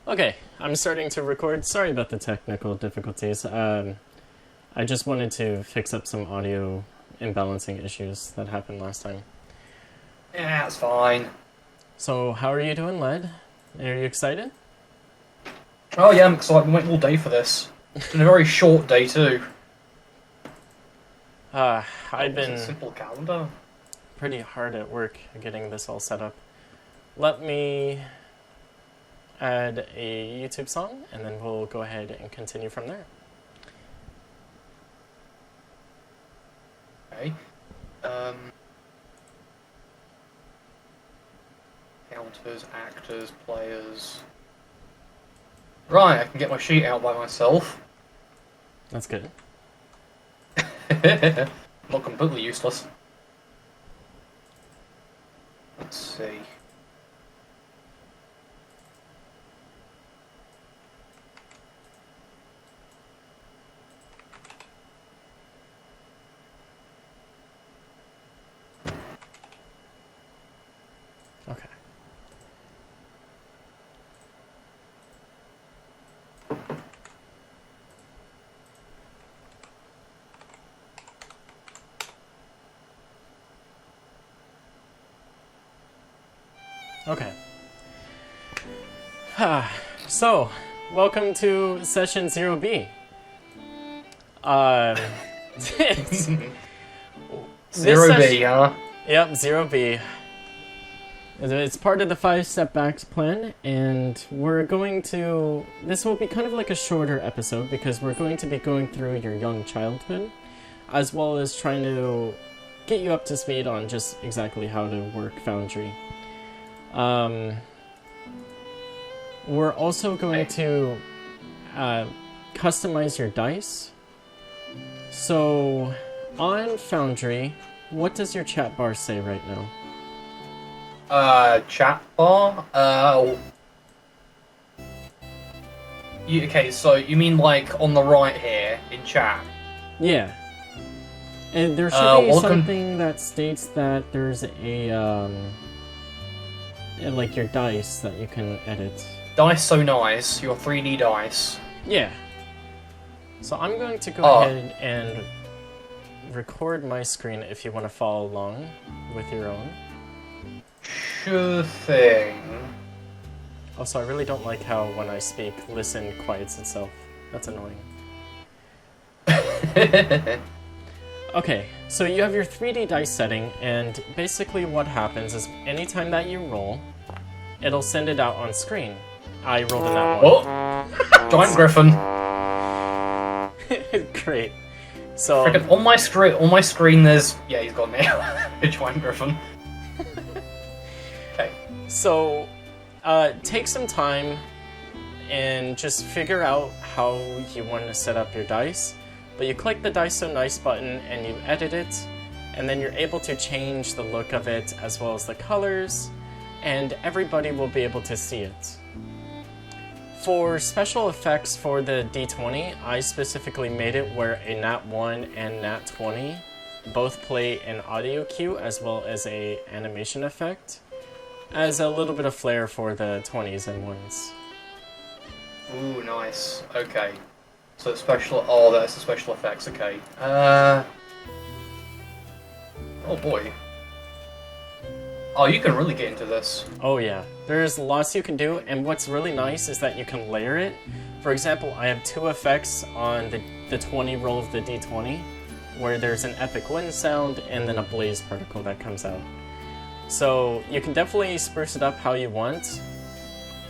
Okay, I'm starting to record. Sorry about the technical difficulties. I just wanted to fix up some audio imbalancing issues that happened last time. Yeah, that's fine. So, how are you doing, Led? Are you excited? Oh yeah, I'm excited. We went all day for this. It's been a very short day too. Uh, Oh, I've was it been simple calendar? pretty hard at work getting this all set up. Let me add a YouTube song, and then we'll go ahead and continue from there. Okay. Um, counters, actors, players. Right, I can get my sheet out by myself. That's good. Not completely useless. Let's see. Okay. Okay. So, welcome to session 0B. Um, it's- Zero session- B, huh? Yep, 0B. It's part of the 5 step backs plan, and we're going to... This will be kind of like a shorter episode, because we're going to be going through your young childhood, as well as trying to get you up to speed on just exactly how to work Foundry. We're also going to customize your dice. So, on Foundry, what does your chat bar say right now? Chat bar? Okay, so you mean like on the right here in chat? Yeah. And there should be welcome. something that states that there's a, like your dice that you can edit. Dice so nice, your 3D dice. Yeah. So I'm going to go ahead and record my screen if you want to follow along with your own. Sure thing. Also, I really don't like how when I speak, listen quiets itself. That's annoying. Okay, so you have your 3D dice setting, and basically what happens is anytime that you roll, it'll send it out on screen. I rolled a nat 1. Oh! Giant Griffin. Great. So Frickin' on my screen there's... Yeah, he's gone now. A Giant Griffin. Okay. So, take some time and just figure out how you want to set up your dice. But you click the Dice So Nice button and you edit it, and then you're able to change the look of it as well as the colors, and everybody will be able to see it. For special effects for the D20, I specifically made it where a Nat 1 and Nat 20 both play an audio cue as well as a animation effect, as a little bit of flair for the 20s and 1s. Ooh, nice. Okay. So special... Oh, that's the special effects, okay. Oh boy. Oh, you can really get into this. Oh yeah, there's lots you can do, and what's really nice is that you can layer it. For example, I have 2 effects on the 20 roll of the D20, where there's an epic wind sound and then a blaze particle that comes out. So you can definitely spruce it up how you want.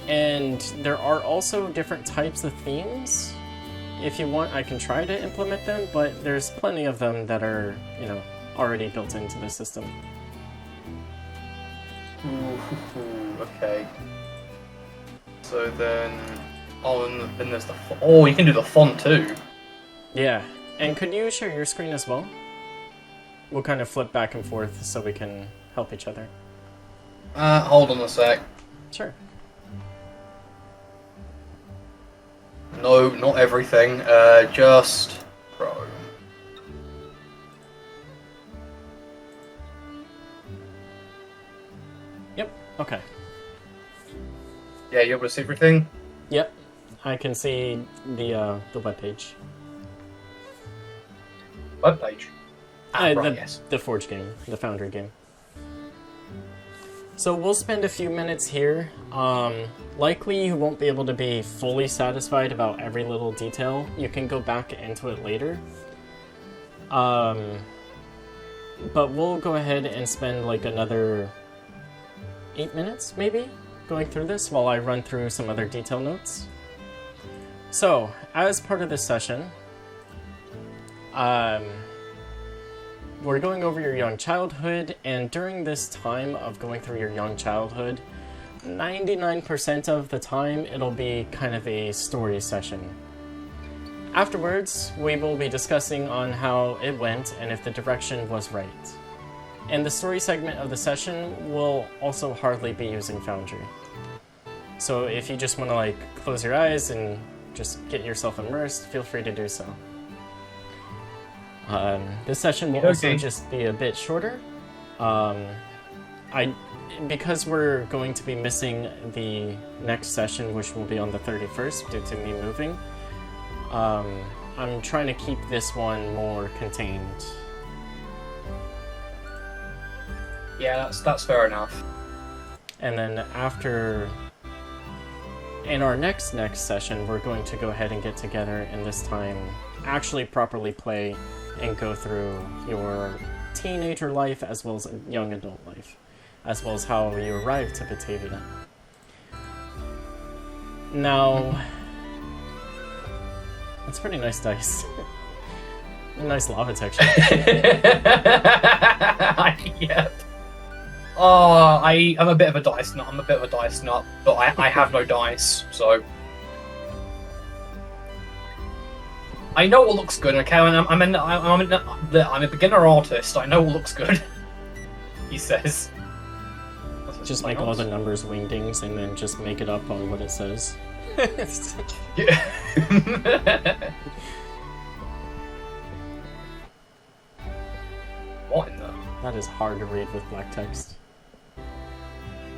And there are also different types of themes. If you want, I can try to implement them, but there's plenty of them that are, already built into the system. Ooh, okay. So then... Oh, and then there's the... Oh, you can do the font too. Yeah, and could you share your screen as well? We'll kind of flip back and forth so we can help each other. Hold on a sec. Sure. No, not everything. Just... Pro. Yep, okay. Yeah, you able to see everything? Yep, I can see the webpage. Webpage. Right, yes. The Forge game, the Foundry game. So we'll spend a few minutes here. Likely you won't be able to be fully satisfied about every little detail. You can go back into it later. But we'll go ahead and spend like another 8 minutes, maybe, going through this while I run through some other detail notes. So, as part of this session, we're going over your young childhood, and during this time of going through your young childhood, 99% of the time it'll be kind of a story session. Afterwards, we will be discussing on how it went and if the direction was right. And the story segment of the session will also hardly be using Foundry. So if you just want to like close your eyes and just get yourself immersed, feel free to do so. This session will also just be a bit shorter. Because we're going to be missing the next session, which will be on the 31st due to me moving, I'm trying to keep this one more contained. Yeah, that's fair enough. And then after, in our next session, we're going to go ahead and get together and this time actually properly play and go through your teenager life as well as young adult life, as well as how you arrived to Batavia. Now, that's pretty nice dice. Nice lava texture. Yeah. Oh, I'm a bit of a dice nut. But I have no dice, so I know what looks good. Okay, I'm a beginner artist. I know what looks good. He says. Just make all the numbers wingdings and then just make it up on what it says. Yeah. What in the? That is hard to read with black text.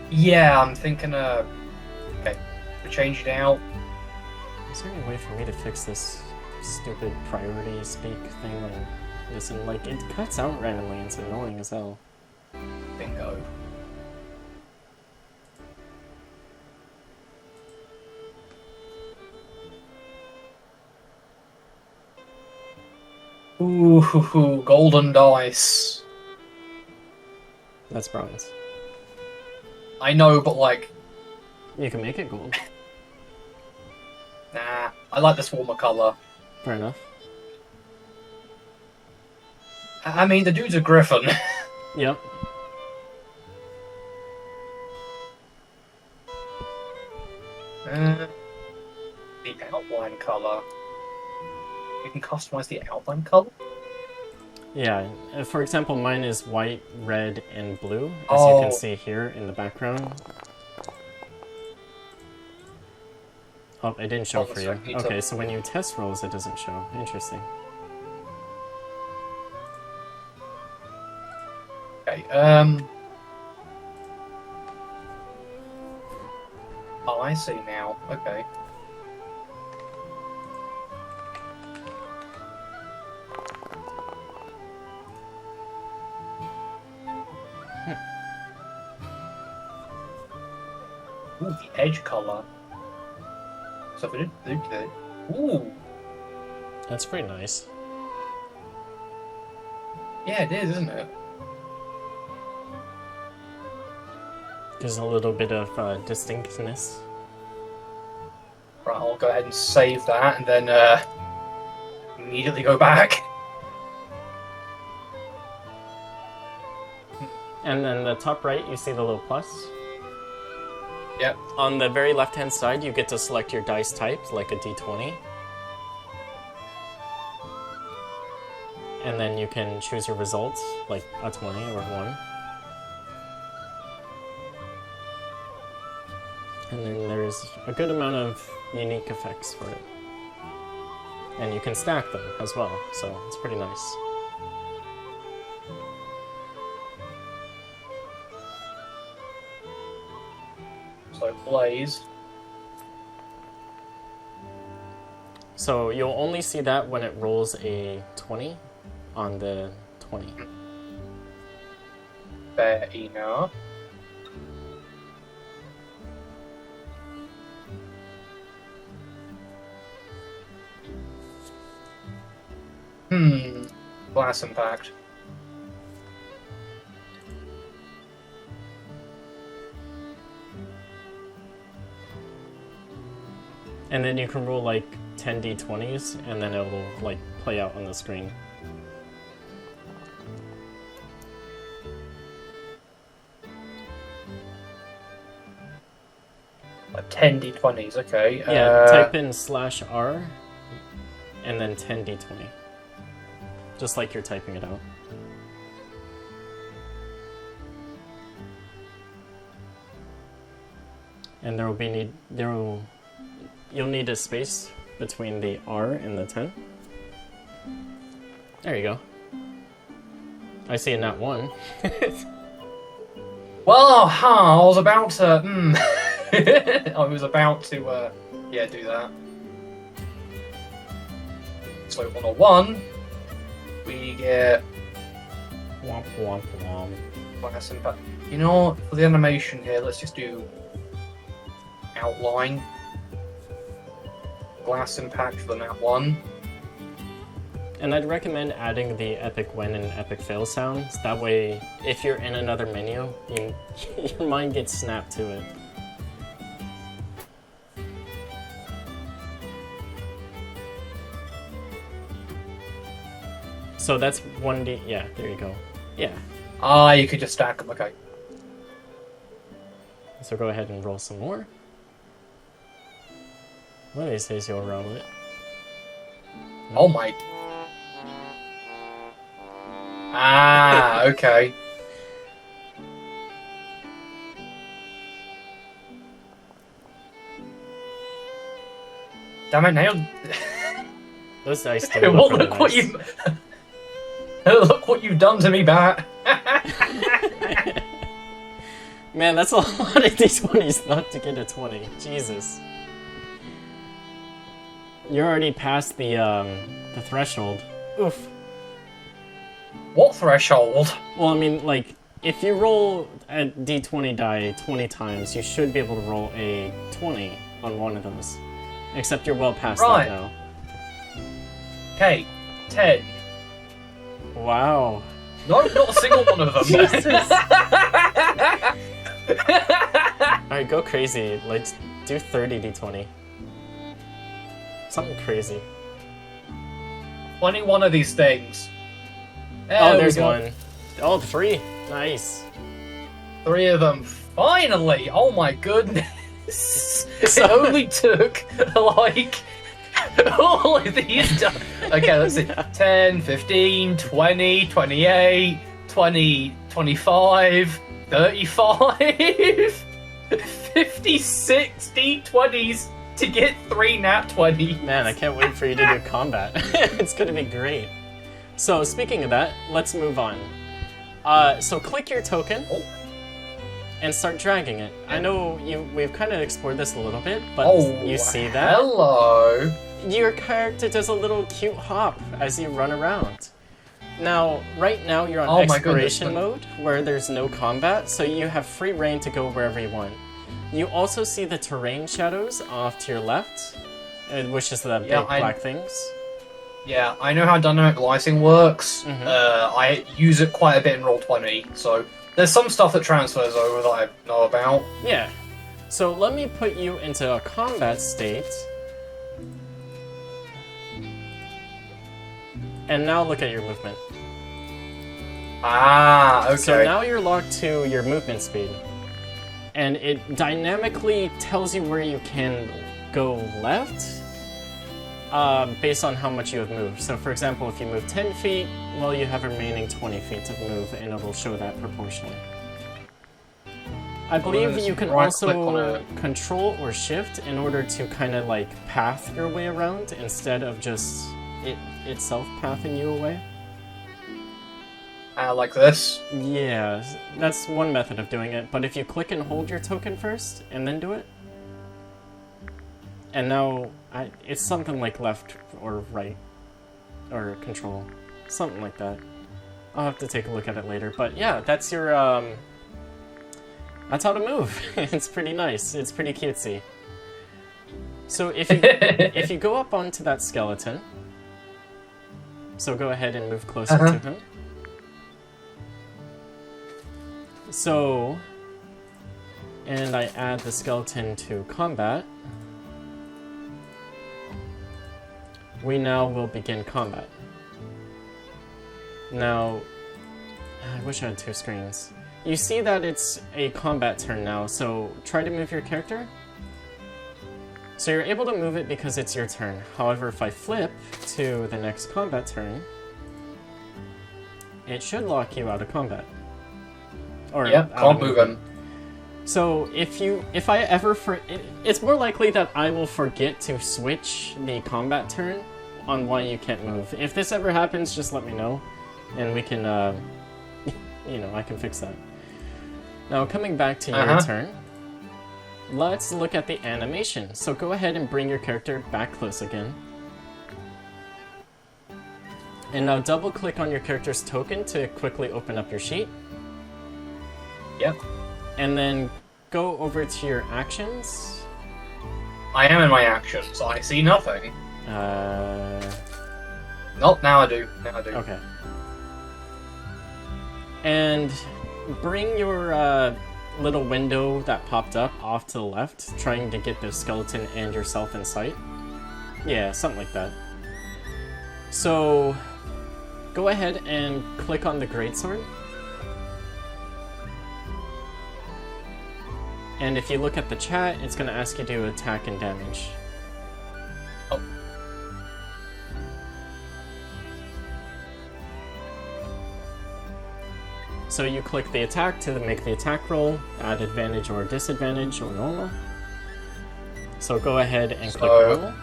Yeah, I'm thinking. Okay, we change it out. Is there any way for me to fix this stupid priority speak thing and listen? Like, it cuts out randomly and it's annoying as hell. Bingo. Ooh, golden dice. That's bronze. I know, but like... You can make it gold. Nah, I like this warmer colour. Fair enough. I mean, the dude's a griffin. Yep. The outline colour. You can customize the outline colour? Yeah, for example, mine is white, red, and blue, as you can see here in the background. Oh, it didn't show for you. Okay, so when you test rolls, it doesn't show. Interesting. Okay, oh, I see now. Okay. Ooh, the edge color. So if we did that. Ooh. That's pretty nice. Yeah, it is, isn't it? Gives a little bit of distinctness. Right, I'll go ahead and save that and then immediately go back. And then the top right, you see the little plus. Yep. On the very left-hand side, you get to select your dice type, like a d20. And then you can choose your results, like a 20 or 1. And then there's a good amount of unique effects for it. And you can stack them as well, so it's pretty nice. So Blaze. So you'll only see that when it rolls a 20 on the 20. Fair enough. Glass impact. And then you can roll like 10 d20s, and then it'll like play out on the screen. Like 10 d20s, okay. Yeah, type in /R, and then 10 d20. Just like you're typing it out. And you'll need a space between the R and the 10. There you go. I see a nat 1. Well, I was about to. I was about to, do that. So on a 1, we get. Womp womp womp. Glass impact. You know what? For the animation here, let's just do outline. Glass impact for the nat 1. And I'd recommend adding the epic win and epic fail sounds. That way, if you're in another menu, your mind gets snapped to it. So that's 1D. Yeah, there you go. Yeah. Ah, you could just stack them. Okay. So go ahead and roll some more. One of these days you'll roll it. Oh my. Ah, okay. Damn it, nailed. Those dice do look really look what nice. you. Look what you've done to me, Bat. Man, that's a lot of d20s not to get a 20. Jesus. You're already past the threshold. Oof. What threshold? Well, I mean, like, if you roll a d20 die 20 times, you should be able to roll a 20 on one of those. Except you're well past that now. Okay, 10. Wow. No, not a single one of them. Jesus. Alright, go crazy. Let's do 30 d20. Something crazy. 21 of these things. Oh, there's one. Oh, 3. Nice. 3 of them. Finally! Oh my goodness. It only took, like, all of these. Okay, let's see. 10, 15, 20, 28, 20, 25, 35, 56 D20s to get 3 nat 20. Man, I can't wait for you to do combat. It's gonna be great. So, speaking of that, let's move on. So click your token and start dragging it. I know we've kind of explored this a little bit, but you see that? Hello! Your character does a little cute hop as you run around. Now, right now you're on exploration mode, where there's no combat, so you have free reign to go wherever you want. You also see the terrain shadows off to your left, which is the big black things. Yeah, I know how dynamic lighting works. I use it quite a bit in Roll20, so there's some stuff that transfers over that I know about. Yeah. So let me put you into a combat state. And now look at your movement. Ah, okay. So now you're locked to your movement speed. And it dynamically tells you where you can go left based on how much you have moved. So for example, if you move 10 feet, well, you have remaining 20 feet to move, and it will show that proportionally. I believe you can also control or shift in order to kind of like path your way around instead of just it itself pathing you away. Like this? Yeah, that's one method of doing it, but if you click and hold your token first, and then do it, And now, it's something like left or right, or control, something like that. I'll have to take a look at it later, but yeah, that's your, that's how to move. It's pretty nice, it's pretty cutesy. So if you go up onto that skeleton, so go ahead and move closer to him. So, and I add the skeleton to combat. We now will begin combat. Now, I wish I had 2 screens. You see that it's a combat turn now, so try to move your character. So you're able to move it because it's your turn. However, if I flip to the next combat turn, it should lock you out of combat. Or yep, can't move him. So if I ever it's more likely that I will forget to switch the combat turn on why you can't move. If this ever happens, just let me know, and we can, you know, I can fix that. Now coming back to your turn, let's look at the animation. So go ahead and bring your character back close again. And now double click on your character's token to quickly open up your sheet. Yep. And then go over to your actions. I am in my actions. I see nothing. Nope, now I do. Now I do. Okay. And bring your little window that popped up off to the left, trying to get the skeleton and yourself in sight. Yeah, something like that. So go ahead and click on the greatsword. And if you look at the chat, it's going to ask you to attack and damage. Oh. So you click the attack to make the attack roll, add advantage or disadvantage or normal. So go ahead and click normal.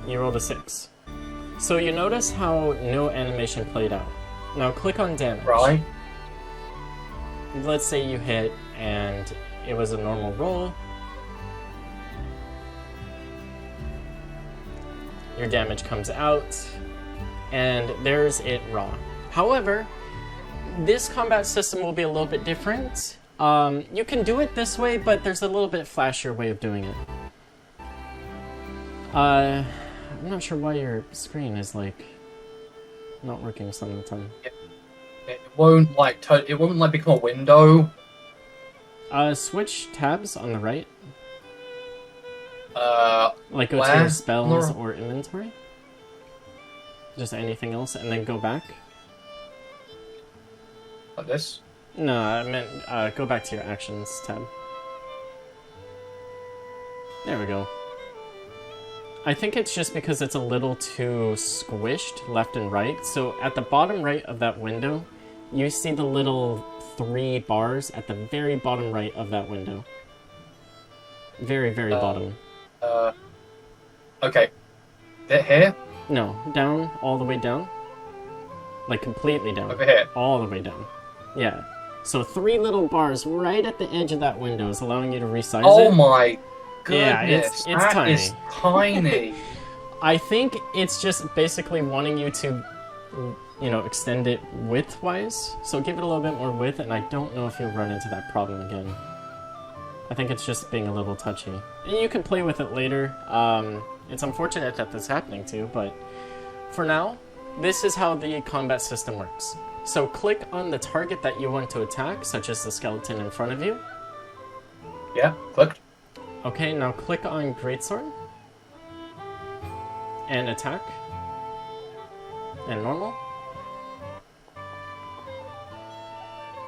You rolled a 6. So you notice how no animation played out. Now click on damage. Right. Let's say you hit and it was a normal roll. Your damage comes out, and there's it raw. However, this combat system will be a little bit different. You can do it this way, but there's a little bit flashier way of doing it. I'm not sure why your screen is like not working some of the time. It won't like become a window. Switch tabs on the right. Like go to where? your spells or inventory. Just anything else, and then go back. Like this? No, I meant go back to your actions tab. There we go. I think it's just because it's a little too squished left and right. So at the bottom right of that window, you see the little 3 bars at the very bottom right of that window. Very, very bottom. Okay. Here? No, down, all the way down. Like completely down. Over here? All the way down. Yeah. So 3 little bars right at the edge of that window is allowing you to resize it. Oh my goodness. Yeah, it's that tiny. is tiny. I think it's just basically wanting you to, you know, extend it width-wise. So give it a little bit more width, and I don't know if you'll run into that problem again. I think it's just being a little touchy. You can play with it later. It's unfortunate that that's happening too, but for now, this is how the combat system works. So click on the target that you want to attack, such as the skeleton in front of you. Yeah, clicked. Okay, now click on Greatsword. And attack. And normal.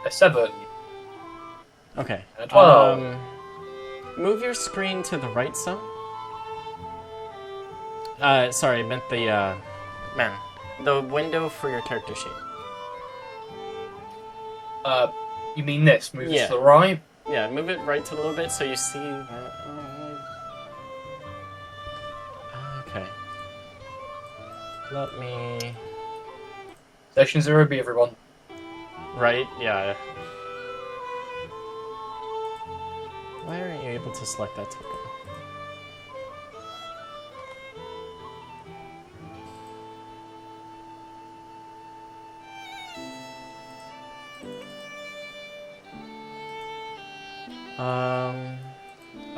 A 7. Okay. And a 12. Move your screen to the right some. Sorry, I meant the, the window for your character sheet. You mean this? Move Yeah. to the right? Yeah, move it right a little bit so you see that. Okay. Let me... Session 0B, everyone. Right, yeah. Why aren't you able to select that token?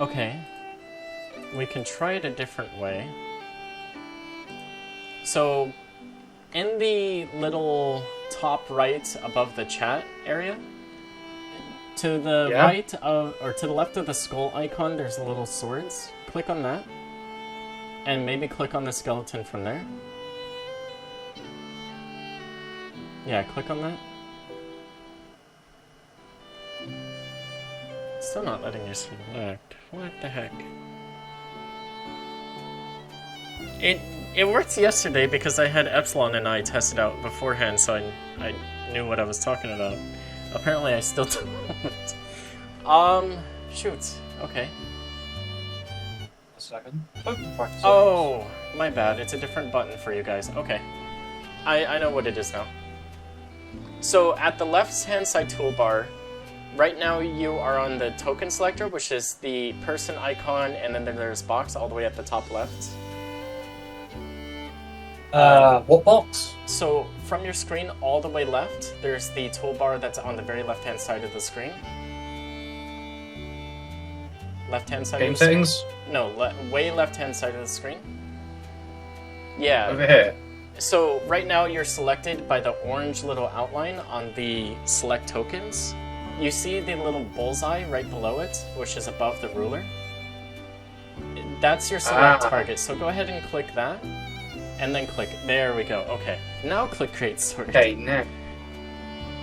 Okay. We can try it a different way. So, in the little top right above the chat area, to the right of, or to the left of the skull icon, there's little swords. Click on that. And maybe click on the skeleton from there. Yeah, click on that. Still not letting you select. What the heck? It worked yesterday because I had Epsilon and I tested out beforehand, so I knew what I was talking about. Apparently I still don't. Shoot. Okay. A second. Oh, my bad. It's a different button for you guys. Okay. I know what it is now. So at the left-hand side toolbar, right now you are on the token selector, which is the person icon, and then there's box all the way at the top left. What box? So from your screen all the way left, there's the toolbar that's on the very left-hand side of the screen. Left-hand side Game of the settings? screen? No, way left-hand side of the screen. Yeah. Over here. So right now you're selected by the orange little outline on the select tokens. You see the little bullseye right below it, which is above the ruler. That's your select target, so go ahead and click that. And then click. There we go. Okay. Now click Great Sword. Okay,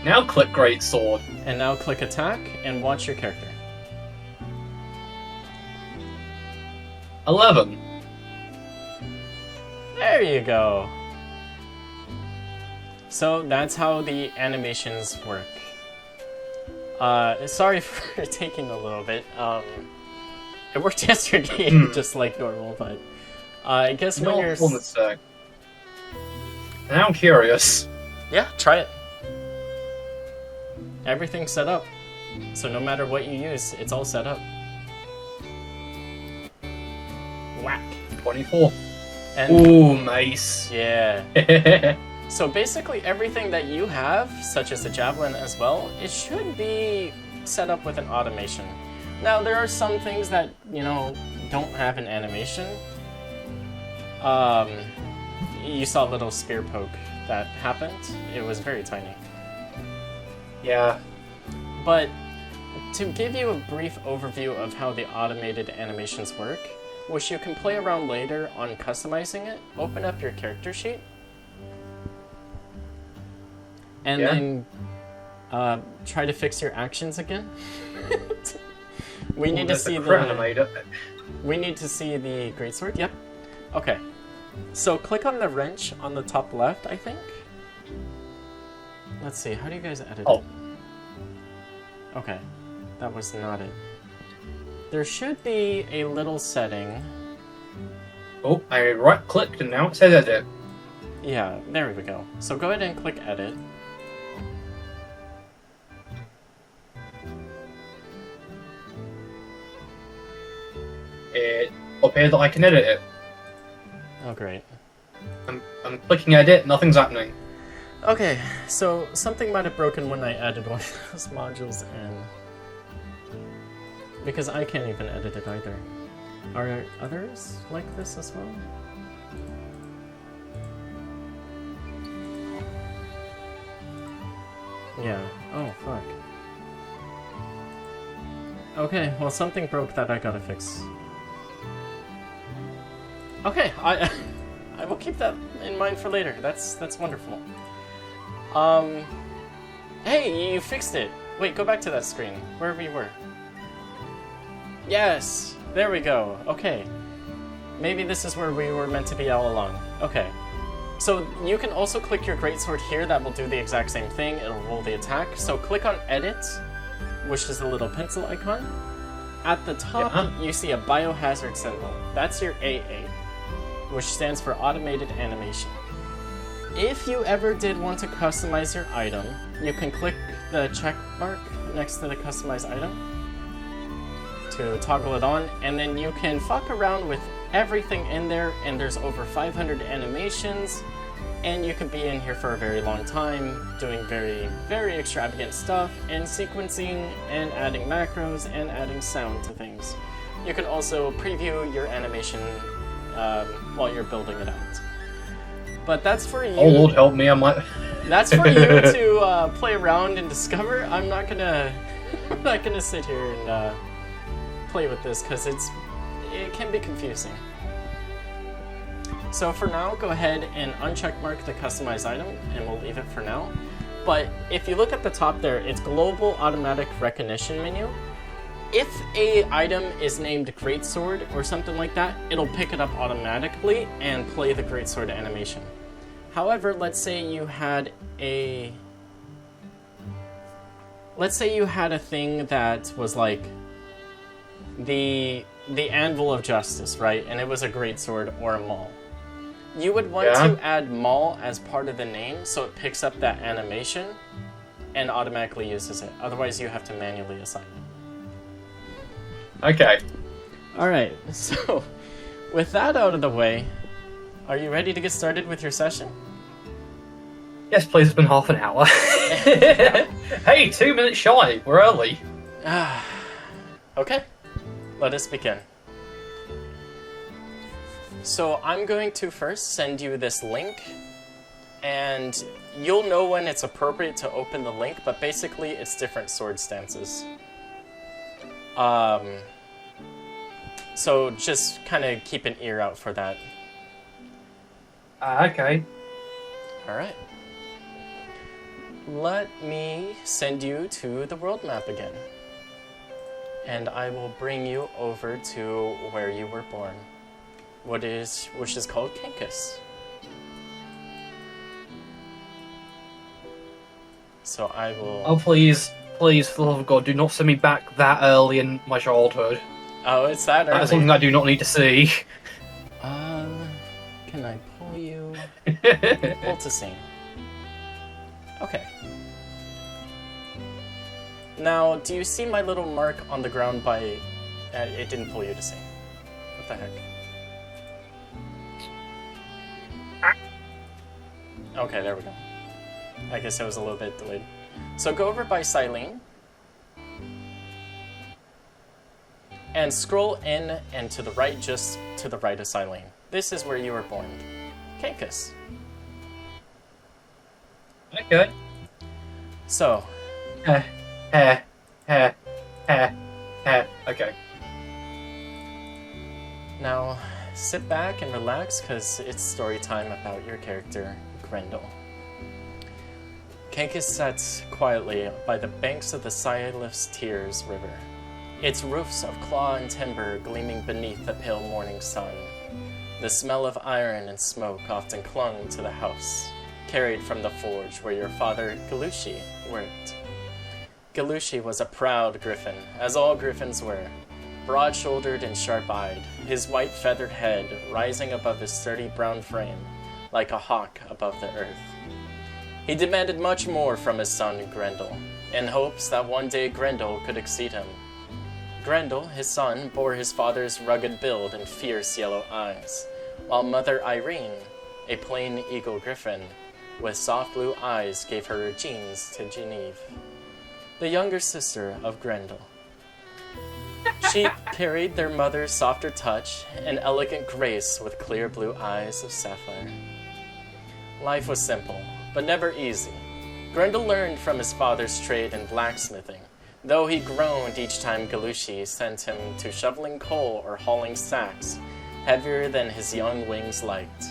now click Great Sword. And now click Attack and watch your character. 11. There you go. So that's how the animations work. Sorry for taking a little bit. It worked yesterday, just like normal, but I guess when you're... Hold on a sec. Now I'm curious. Yeah, try it. Everything's set up. So no matter what you use, it's all set up. Whack. 24. And ooh, nice. Yeah. So basically everything that you have, such as the javelin as well, it should be set up with an automation. Now there are some things that, you know, don't have an animation. You saw a little spear poke that happened. It was very tiny. Yeah. But to give you a brief overview of how the automated animations work, which you can play around later on customizing it, open up your character sheet. And then try to fix your actions again. We need to see we need to see the greatsword. Yep. Okay. So click on the wrench on the top left, I think. Let's see. How do you guys edit it? Okay. That was not it. There should be a little setting. Oh, I right-clicked and now it says edit. Yeah, there we go. So go ahead and click edit. It appears that I can edit it. Oh, great. I'm clicking edit, nothing's happening. Okay, so something might have broken when I added one of those modules in. Because I can't even edit it either. Are others like this as well? Yeah. Oh, fuck. Okay, well something broke that I gotta fix. Okay, I will keep that in mind for later. That's wonderful. Hey, you fixed it. Wait, go back to that screen, wherever you were. Yes, there we go. Okay. Maybe this is where we were meant to be all along. Okay. So you can also click your greatsword here. That will do the exact same thing. It'll roll the attack. So click on edit, which is the little pencil icon. At the top, you see a biohazard symbol. That's your AA, which stands for automated animation. If you ever did want to customize your item, you can click the check mark next to the customized item to toggle it on, and then you can fuck around with everything in there, and there's over 500 animations, and you could be in here for a very long time doing very, very extravagant stuff and sequencing and adding macros and adding sound to things. You can also preview your animation while you're building it out. But that's for you. Oh Lord, help me! I might. That's for you to play around and discover. I'm not gonna sit here and play with this because it can be confusing. So for now, go ahead and uncheck mark the customize item, and we'll leave it for now. But if you look at the top there, it's global automatic recognition menu. If a item is named Greatsword or something like that, it'll pick it up automatically and play the Greatsword animation. However, let's say you had a thing that was like the Anvil of Justice, right? And it was a Greatsword or a Maul. You would want to add Maul as part of the name so it picks up that animation and automatically uses it. Otherwise, you have to manually assign it. Okay. Alright, so with that out of the way, are you ready to get started with your session? Yes, please. It's been half an hour. Hey, 2 minutes shy. We're early. Okay, let us begin. So I'm going to first send you this link, and you'll know when it's appropriate to open the link, but basically it's different sword stances. So just kind of keep an ear out for that. Okay. Alright. Let me send you to the world map again. And I will bring you over to where you were born. Which is called Kinkus. So I will... Oh, please, for the love of God, do not send me back that early in my childhood. Oh, it's that early. That's something I do not need to see. Can I pull you? Pull to scene. Okay. Now, do you see my little mark on the ground by... it didn't pull you to scene. What the heck? Okay, there we go. I guess I was a little bit delayed. So go over by Silene. And scroll in and to the right, just to the right of Silene. This is where you were born. Kinkus. Okay. So. Okay. Now, sit back and relax, because it's story time about your character, Grendel. Kinkus sat quietly by the banks of the Sileif's Tears River, its roofs of claw and timber gleaming beneath the pale morning sun. The smell of iron and smoke often clung to the house, carried from the forge where your father, Galushi, worked. Galushi was a proud griffin, as all griffins were, broad-shouldered and sharp-eyed, his white feathered head rising above his sturdy brown frame, like a hawk above the earth. He demanded much more from his son, Grendel, in hopes that one day Grendel could exceed him. Grendel, his son, bore his father's rugged build and fierce yellow eyes, while Mother Irene, a plain eagle griffin, with soft blue eyes gave her genes to Genevieve, the younger sister of Grendel. She carried their mother's softer touch and elegant grace with clear blue eyes of sapphire. Life was simple, but never easy. Grendel learned from his father's trade in blacksmithing, though he groaned each time Galushi sent him to shoveling coal or hauling sacks, heavier than his young wings liked.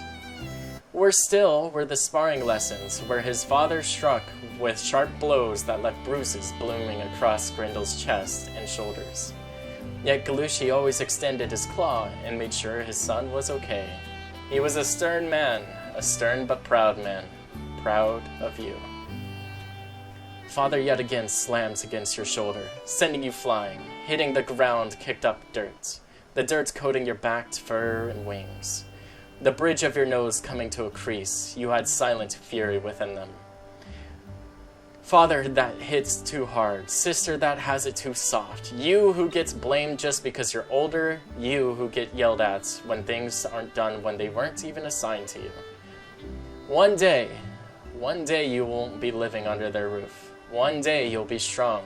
Worse still were the sparring lessons, where his father struck with sharp blows that left bruises blooming across Grendel's chest and shoulders. Yet Galushi always extended his claw and made sure his son was okay. He was a stern man, a stern but proud man, proud of you. Father yet again slams against your shoulder, sending you flying, hitting the ground kicked up dirt, the dirt coating your back, fur, and wings. The bridge of your nose coming to a crease, you had silent fury within them. Father that hits too hard, sister that has it too soft, you who gets blamed just because you're older, you who get yelled at when things aren't done when they weren't even assigned to you. One day you won't be living under their roof. One day you'll be strong.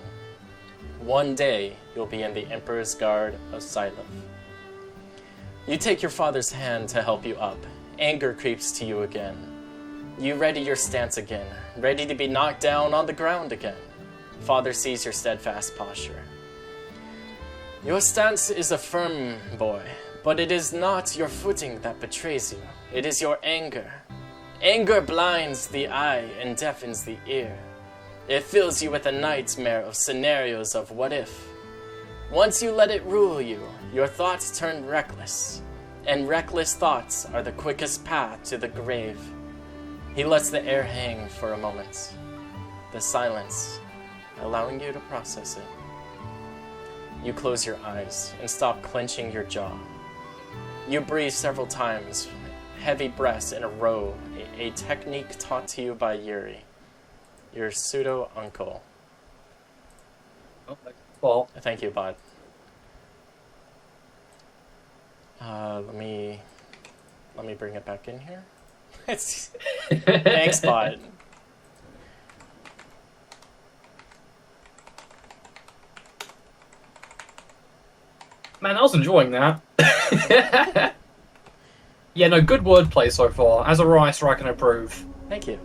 One day, you'll be in the Emperor's Guard of Silith. You take your father's hand to help you up. Anger creeps to you again. You ready your stance again, ready to be knocked down on the ground again. Father sees your steadfast posture. Your stance is a firm, boy, but it is not your footing that betrays you. It is your anger. Anger blinds the eye and deafens the ear. It fills you with a nightmare of scenarios of what if. Once you let it rule you, your thoughts turn reckless, and reckless thoughts are the quickest path to the grave. He lets the air hang for a moment, the silence allowing you to process it. You close your eyes and stop clenching your jaw. You breathe several times, heavy breaths in a row, a technique taught to you by Yuri, your pseudo-uncle. Well, thank you, Bud. Let me bring it back in here. Thanks, Bud. Man, I was enjoying that. Yeah, no, good wordplay so far. As a writer, I can approve. Thank you.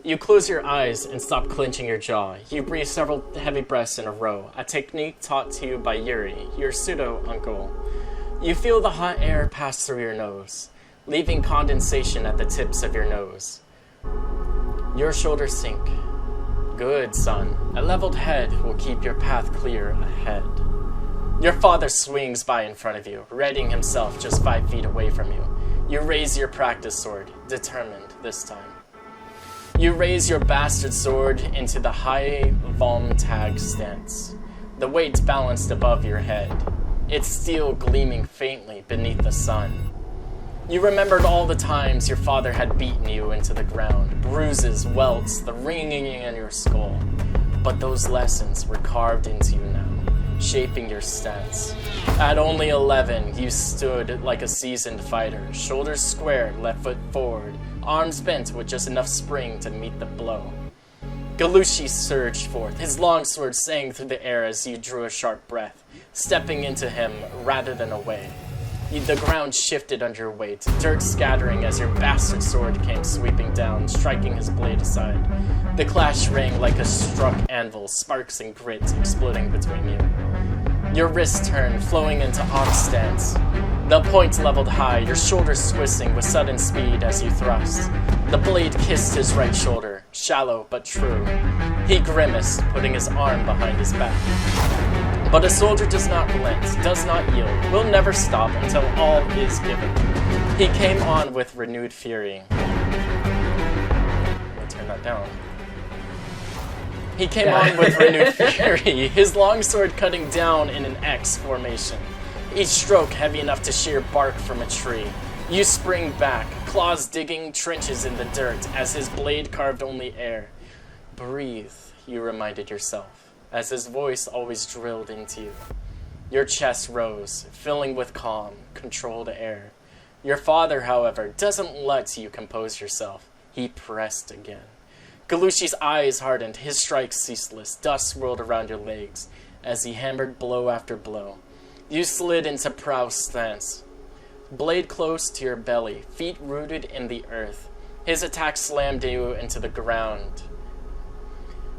You close your eyes and stop clenching your jaw. You breathe several heavy breaths in a row, a technique taught to you by Yuri, your pseudo-uncle. You feel the hot air pass through your nose, leaving condensation at the tips of your nose. Your shoulders sink. Good, son. A leveled head will keep your path clear ahead. Your father swings by in front of you, readying himself just 5 feet away from you. You raise your practice sword, determined this time. You raise your bastard sword into the high Vom Tag stance, the weight balanced above your head, its steel gleaming faintly beneath the sun. You remembered all the times your father had beaten you into the ground, bruises, welts, the ringing in your skull. But those lessons were carved into you now, shaping your stance. At only 11, you stood like a seasoned fighter, shoulders squared, left foot forward, arms bent with just enough spring to meet the blow. Galushi surged forth, his longsword sang through the air as you drew a sharp breath, stepping into him rather than away. The ground shifted under your weight, dirt scattering as your bastard sword came sweeping down, striking his blade aside. The clash rang like a struck anvil, sparks and grit exploding between you. Your wrist turned, flowing into off stance. The point leveled high, your shoulders twisting with sudden speed as you thrust. The blade kissed his right shoulder, shallow but true. He grimaced, putting his arm behind his back. But a soldier does not relent, does not yield, will never stop until all is given. He came on with renewed fury. Let me turn that down. He came on with renewed fury, his longsword cutting down in an X formation. Each stroke heavy enough to shear bark from a tree. You spring back, claws digging trenches in the dirt as his blade carved only air. Breathe, you reminded yourself, as his voice always drilled into you. Your chest rose, filling with calm, controlled air. Your father, however, doesn't let you compose yourself. He pressed again. Galushi's eyes hardened, his strikes ceaseless. Dust swirled around your legs as he hammered blow after blow. You slid into prow stance, blade close to your belly, feet rooted in the earth. His attack slammed you into the ground,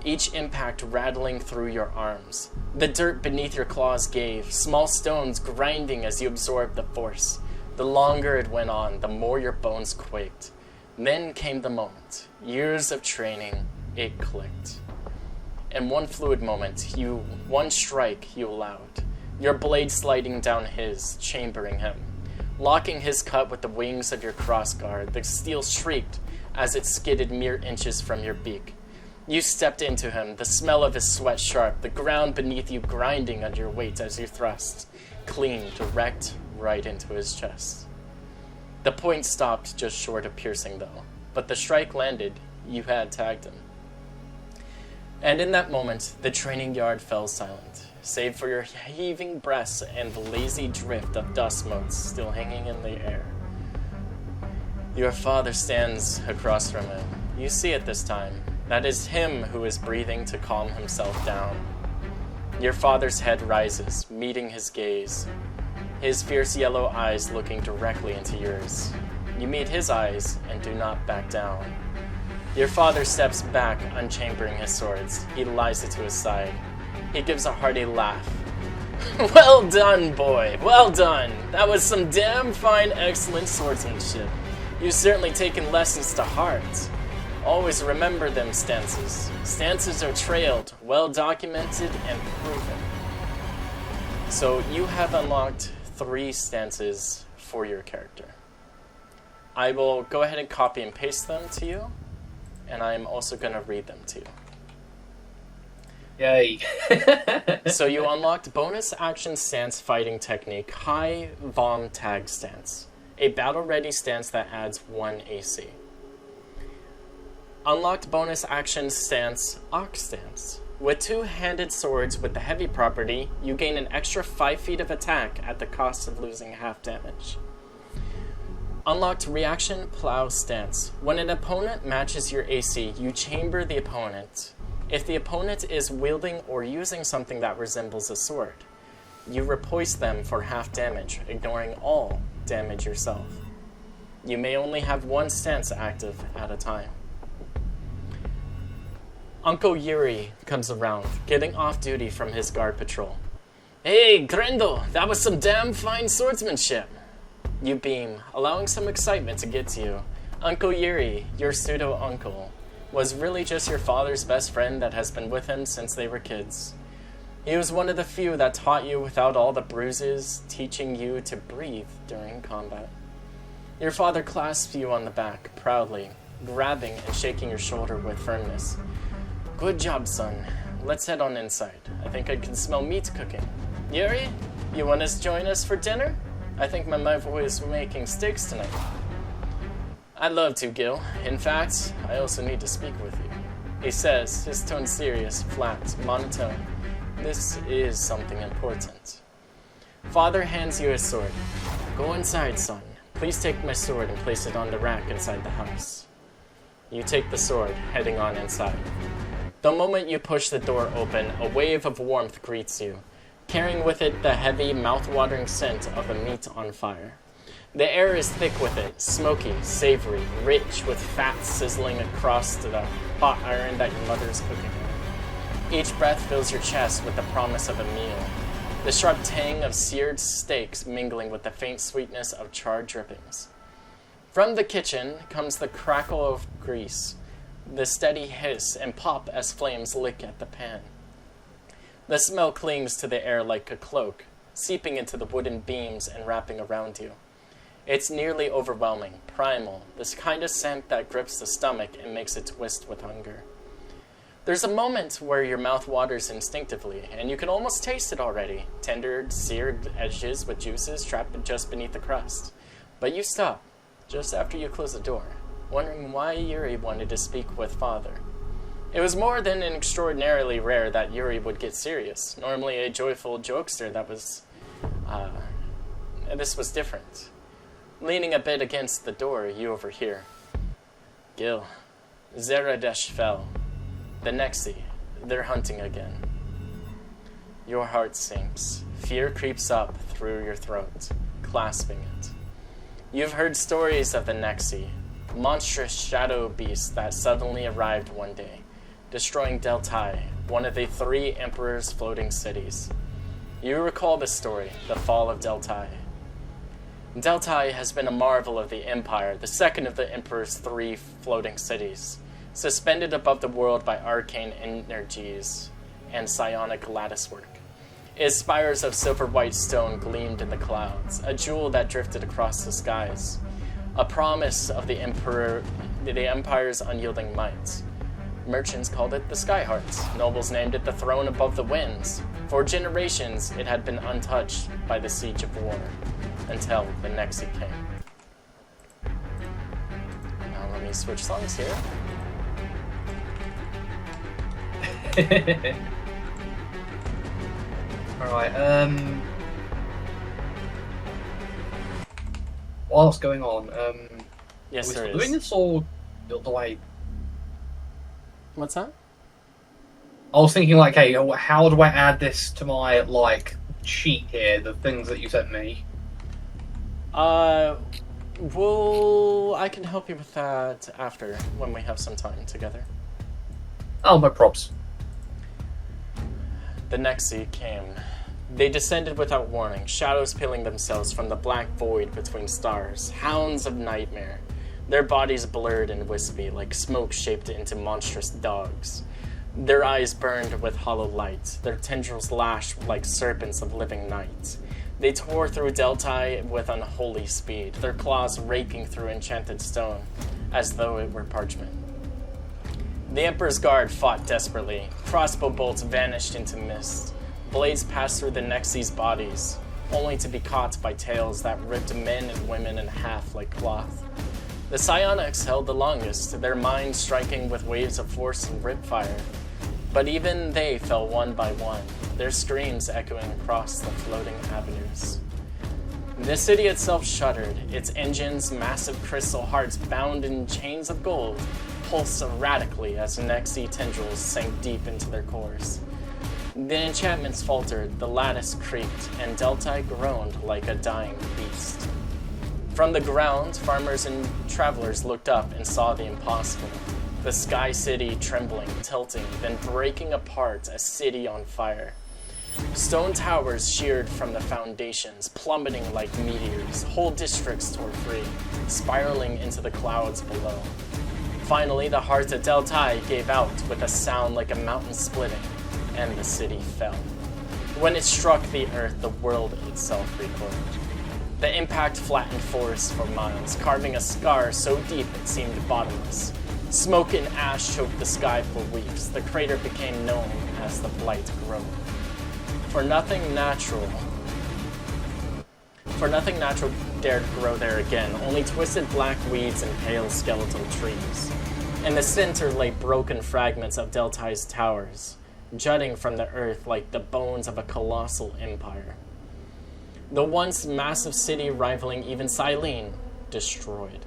each impact rattling through your arms. The dirt beneath your claws gave, small stones grinding as you absorbed the force. The longer it went on, the more your bones quaked. Then came the moment. Years of training, it clicked. In one fluid moment, one strike you allowed, your blade sliding down his, chambering him. Locking his cut with the wings of your crossguard, the steel shrieked as it skidded mere inches from your beak. You stepped into him, the smell of his sweat sharp, the ground beneath you grinding under your weight as you thrust, clean, direct, right into his chest. The point stopped just short of piercing, though, but the strike landed. You had tagged him. And in that moment, the training yard fell silent, save for your heaving breaths and the lazy drift of dust motes still hanging in the air. Your father stands across from him. You see it this time. That is him who is breathing to calm himself down. Your father's head rises, meeting his gaze, his fierce yellow eyes looking directly into yours. You meet his eyes and do not back down. Your father steps back, unchambering his swords. He lies it to his side. He gives a hearty laugh. Well done, boy. Well done. That was some damn fine, excellent swordsmanship. You've certainly taken lessons to heart. Always remember them stances. Stances are trailed, well documented, and proven. So you have unlocked 3 stances for your character. I will go ahead and copy and paste them to you, and I'm also going to read them to you. Yay. So you unlocked bonus action stance fighting technique, high vom tag stance, a battle ready stance that adds 1 AC. Unlocked bonus action stance, Ox stance. With 2-handed swords with the heavy property, you gain an extra 5 feet of attack at the cost of losing half damage. Unlocked reaction plow stance. When an opponent matches your AC, you chamber the opponent. If the opponent is wielding or using something that resembles a sword, you repost them for half damage, ignoring all damage yourself. You may only have 1 stance active at a time. Uncle Yuri comes around, getting off duty from his guard patrol. Hey, Grendel, that was some damn fine swordsmanship. You beam, allowing some excitement to get to you. Uncle Yuri, your pseudo-uncle, was really just your father's best friend that has been with him since they were kids. He was one of the few that taught you without all the bruises, teaching you to breathe during combat. Your father clasps you on the back, proudly, grabbing and shaking your shoulder with firmness. Good job, son. Let's head on inside. I think I can smell meat cooking. Yuri, you want to join us for dinner? I think my wife is making steaks tonight. I'd love to, Gil. In fact, I also need to speak with you. He says, his tone serious, flat, monotone. This is something important. Father hands you his sword. Go inside, son. Please take my sword and place it on the rack inside the house. You take the sword, heading on inside. The moment you push the door open, a wave of warmth greets you, carrying with it the heavy, mouth-watering scent of a meat on fire. The air is thick with it, smoky, savory, rich, with fat sizzling across to the hot iron that your mother is cooking. Each breath fills your chest with the promise of a meal, the sharp tang of seared steaks mingling with the faint sweetness of charred drippings. From the kitchen comes the crackle of grease, the steady hiss and pop as flames lick at the pan. The smell clings to the air like a cloak, seeping into the wooden beams and wrapping around you. It's nearly overwhelming, primal, this kind of scent that grips the stomach and makes it twist with hunger. There's a moment where your mouth waters instinctively, and you can almost taste it already, tender, seared edges with juices trapped just beneath the crust. But you stop, just after you close the door, wondering why Yuri wanted to speak with Father. It was more than extraordinarily rare that Yuri would get serious, normally a joyful jokester this was different. Leaning a bit against the door, you overhear. Gil, Zeradesh fell. The Nexi, they're hunting again. Your heart sinks. Fear creeps up through your throat, clasping it. You've heard stories of the Nexi, monstrous shadow beasts that suddenly arrived one day, destroying Deltai, one of the 3 Emperor's floating cities. You recall the story, the fall of Deltai. Deltai has been a marvel of the Empire, the second of the Emperor's 3 floating cities, suspended above the world by arcane energies and psionic latticework. Its spires of silver-white stone gleamed in the clouds, a jewel that drifted across the skies, a promise of the Empire's unyielding might. Merchants called it the Skyheart. Nobles named it the Throne Above the Winds. For generations, it had been untouched by the siege of war, until the Nexi came. Now let me switch songs here. Alright, what else going on? Yes, are we there doing is. this or do I... What's that? I was thinking like, hey, how do I add this to my like sheet here? The things that you sent me. I can help you with that after, when we have some time together. Oh, my props. The Nexi came. They descended without warning, shadows peeling themselves from the black void between stars, hounds of nightmare, their bodies blurred and wispy, like smoke shaped into monstrous dogs. Their eyes burned with hollow light, their tendrils lashed like serpents of living night. They tore through Deltai with unholy speed, their claws raking through enchanted stone, as though it were parchment. The Emperor's Guard fought desperately. Crossbow bolts vanished into mist. Blades passed through the Nexi's bodies, only to be caught by tails that ripped men and women in half like cloth. The psionics held the longest, their minds striking with waves of force and ripfire. But even they fell one by one, their screams echoing across the floating avenues. The city itself shuddered, its engines, massive crystal hearts bound in chains of gold, pulsed erratically as Nexi tendrils sank deep into their cores. The enchantments faltered, the lattice creaked, and Deltai groaned like a dying beast. From the ground, farmers and travelers looked up and saw the impossible. The sky city trembling, tilting, then breaking apart, a city on fire. Stone towers sheared from the foundations, plummeting like meteors. Whole districts tore free, spiraling into the clouds below. Finally, the heart of Deltai gave out with a sound like a mountain splitting, and the city fell. When it struck the earth, the world itself recoiled. The impact flattened forests for miles, carving a scar so deep it seemed bottomless. Smoke and ash choked the sky for weeks. The crater became known as the Blight Grove. For nothing natural dared grow there again, only twisted black weeds and pale skeletal trees. In the center lay broken fragments of Deltai's towers, jutting from the earth like the bones of a colossal empire. The once massive city rivaling even Silene, destroyed.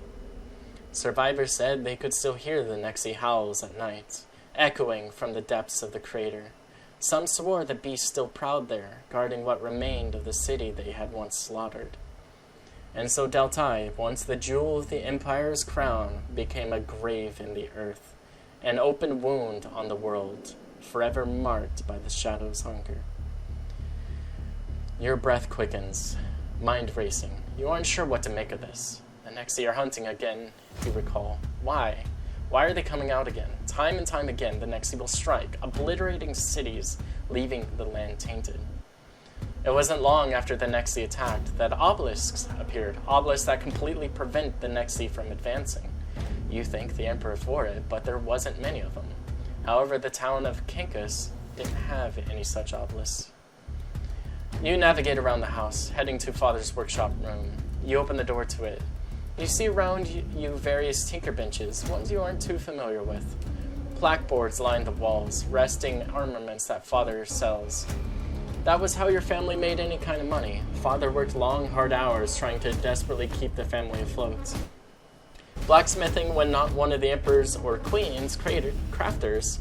Survivors said they could still hear the Nexi howls at night, echoing from the depths of the crater. Some swore the beast still prowled there, guarding what remained of the city they had once slaughtered. And so Deltai, once the jewel of the Empire's crown, became a grave in the earth, an open wound on the world, forever marked by the shadow's hunger. Your breath quickens, mind racing. You aren't sure what to make of this. The Nexi are hunting again, you recall. Why? Why are they coming out again? Time and time again, the Nexi will strike, obliterating cities, leaving the land tainted. It wasn't long after the Nexi attacked that obelisks appeared, obelisks that completely prevent the Nexi from advancing. You think the Emperor for it, but there wasn't many of them. However, the town of Kinkus didn't have any such obelisks. You navigate around the house, heading to Father's workshop room. You open the door to it. You see around you various tinker benches, ones you aren't too familiar with. Blackboards line the walls, resting armaments that Father sells. That was how your family made any kind of money. Father worked long, hard hours trying to desperately keep the family afloat. Blacksmithing, when not one of the Emperor's or Queen's crafters,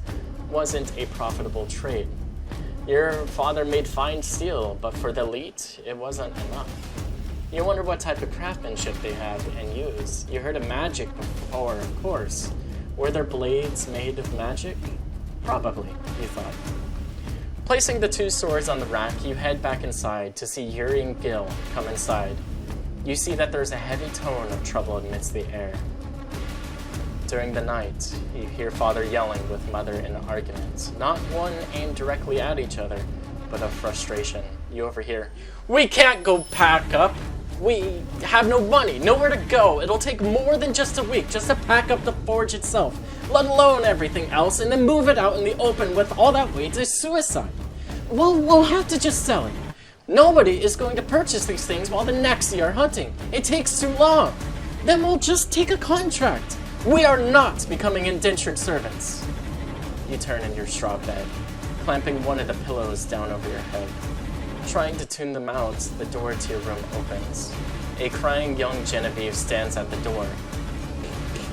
wasn't a profitable trade. Your father made fine steel, but for the elite, it wasn't enough. You wonder what type of craftsmanship they had and used. You heard of magic before, of course. Were their blades made of magic? Probably, you thought. Placing the two swords on the rack, you head back inside to see Yuri and Gil come inside. You see that there's a heavy tone of trouble amidst the air. During the night, you hear Father yelling with Mother in arguments. Not one aimed directly at each other, but of frustration. You overhear, "We can't go pack up! We have no money, nowhere to go. It'll take more than just a week just to pack up the forge itself, let alone everything else, and then move it out in the open with all that weight is suicide. We'll have to just sell it. Nobody is going to purchase these things while the Nexi are hunting. It takes too long. Then we'll just take a contract. We are not becoming indentured servants." You turn in your straw bed, clamping one of the pillows down over your head. Trying to tune them out, the door to your room opens. A crying young Genevieve stands at the door.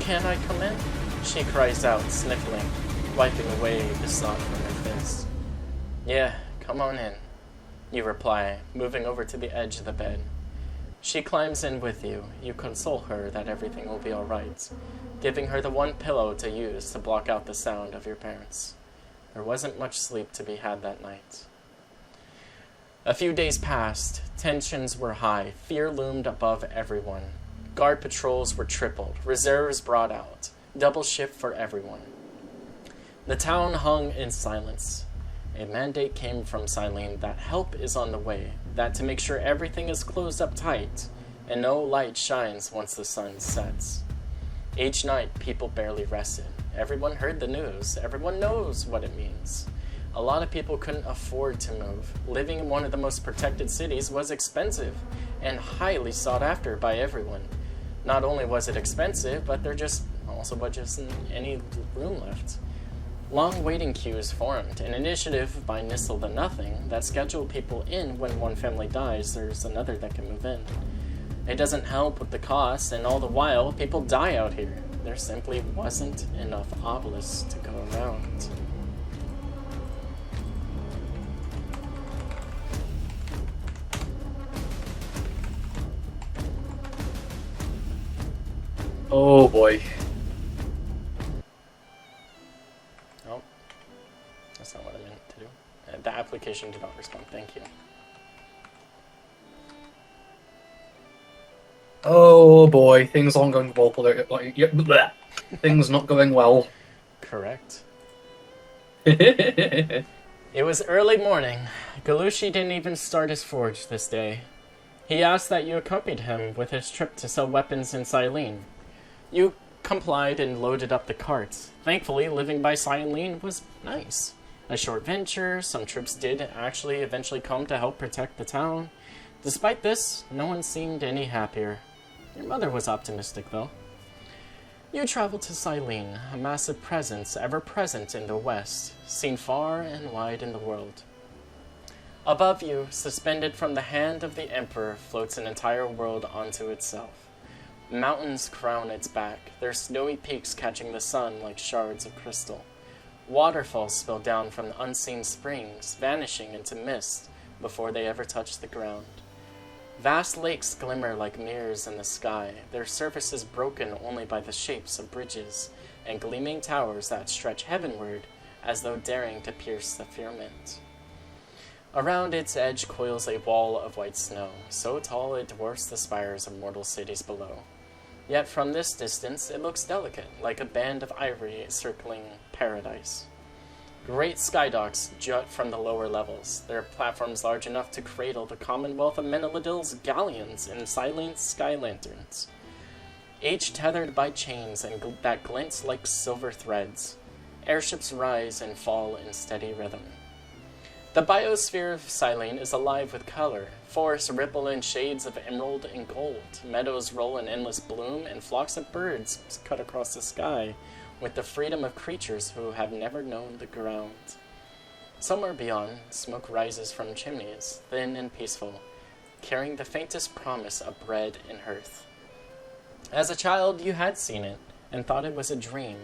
"Can I come in?" She cries out, sniffling, wiping away the snot from her face. Yeah, come on in, you reply, moving over to the edge of the bed. She climbs in with you. You console her that everything will be alright, giving her the one pillow to use to block out the sound of your parents. There wasn't much sleep to be had that night. A few days passed. Tensions were high. Fear loomed above everyone. Guard patrols were tripled. Reserves brought out. Double shift for everyone. The town hung in silence. A mandate came from Silene that help is on the way, that to make sure everything is closed up tight, and no light shines once the sun sets. Each night, people barely rested. Everyone heard the news. Everyone knows what it means. A lot of people couldn't afford to move. Living in one of the most protected cities was expensive and highly sought after by everyone. Not only was it expensive, but there just also wasn't any room left. Long waiting queues formed, an initiative by Nissel the Nothing that scheduled people in when one family dies, there's another that can move in. It doesn't help with the cost, and all the while, people die out here. There simply wasn't enough obelisks to go around. Oh boy. Oh, that's not what I meant to do. The application did not respond. Thank you. Oh boy, things aren't going well. Things not going well. Correct. It was early morning. Galushi didn't even start his forge this day. He asked that you accompanied him with his trip to sell weapons in Silene. You complied and loaded up the carts. Thankfully, living by Silene was nice. A short venture, some troops did actually eventually come to help protect the town. Despite this, no one seemed any happier. Your mother was optimistic, though. You traveled to Silene, a massive presence ever present in the west, seen far and wide in the world. Above you, suspended from the hand of the Emperor, floats an entire world onto itself. Mountains crown its back, their snowy peaks catching the sun like shards of crystal. Waterfalls spill down from unseen springs, vanishing into mist before they ever touch the ground. Vast lakes glimmer like mirrors in the sky, their surfaces broken only by the shapes of bridges and gleaming towers that stretch heavenward as though daring to pierce the firmament. Around its edge coils a wall of white snow, so tall it dwarfs the spires of mortal cities below. Yet from this distance it looks delicate, like a band of ivory circling paradise. Great skydocks jut from the lower levels, their platforms large enough to cradle the Commonwealth of Menelidil's galleons and Silene's sky lanterns, each tethered by chains that glint like silver threads. Airships rise and fall in steady rhythm. The biosphere of Silene is alive with color. Forests ripple in shades of emerald and gold. Meadows roll in endless bloom, and flocks of birds cut across the sky with the freedom of creatures who have never known the ground. Somewhere beyond, smoke rises from chimneys, thin and peaceful, carrying the faintest promise of bread and hearth. As a child, you had seen it, and thought it was a dream.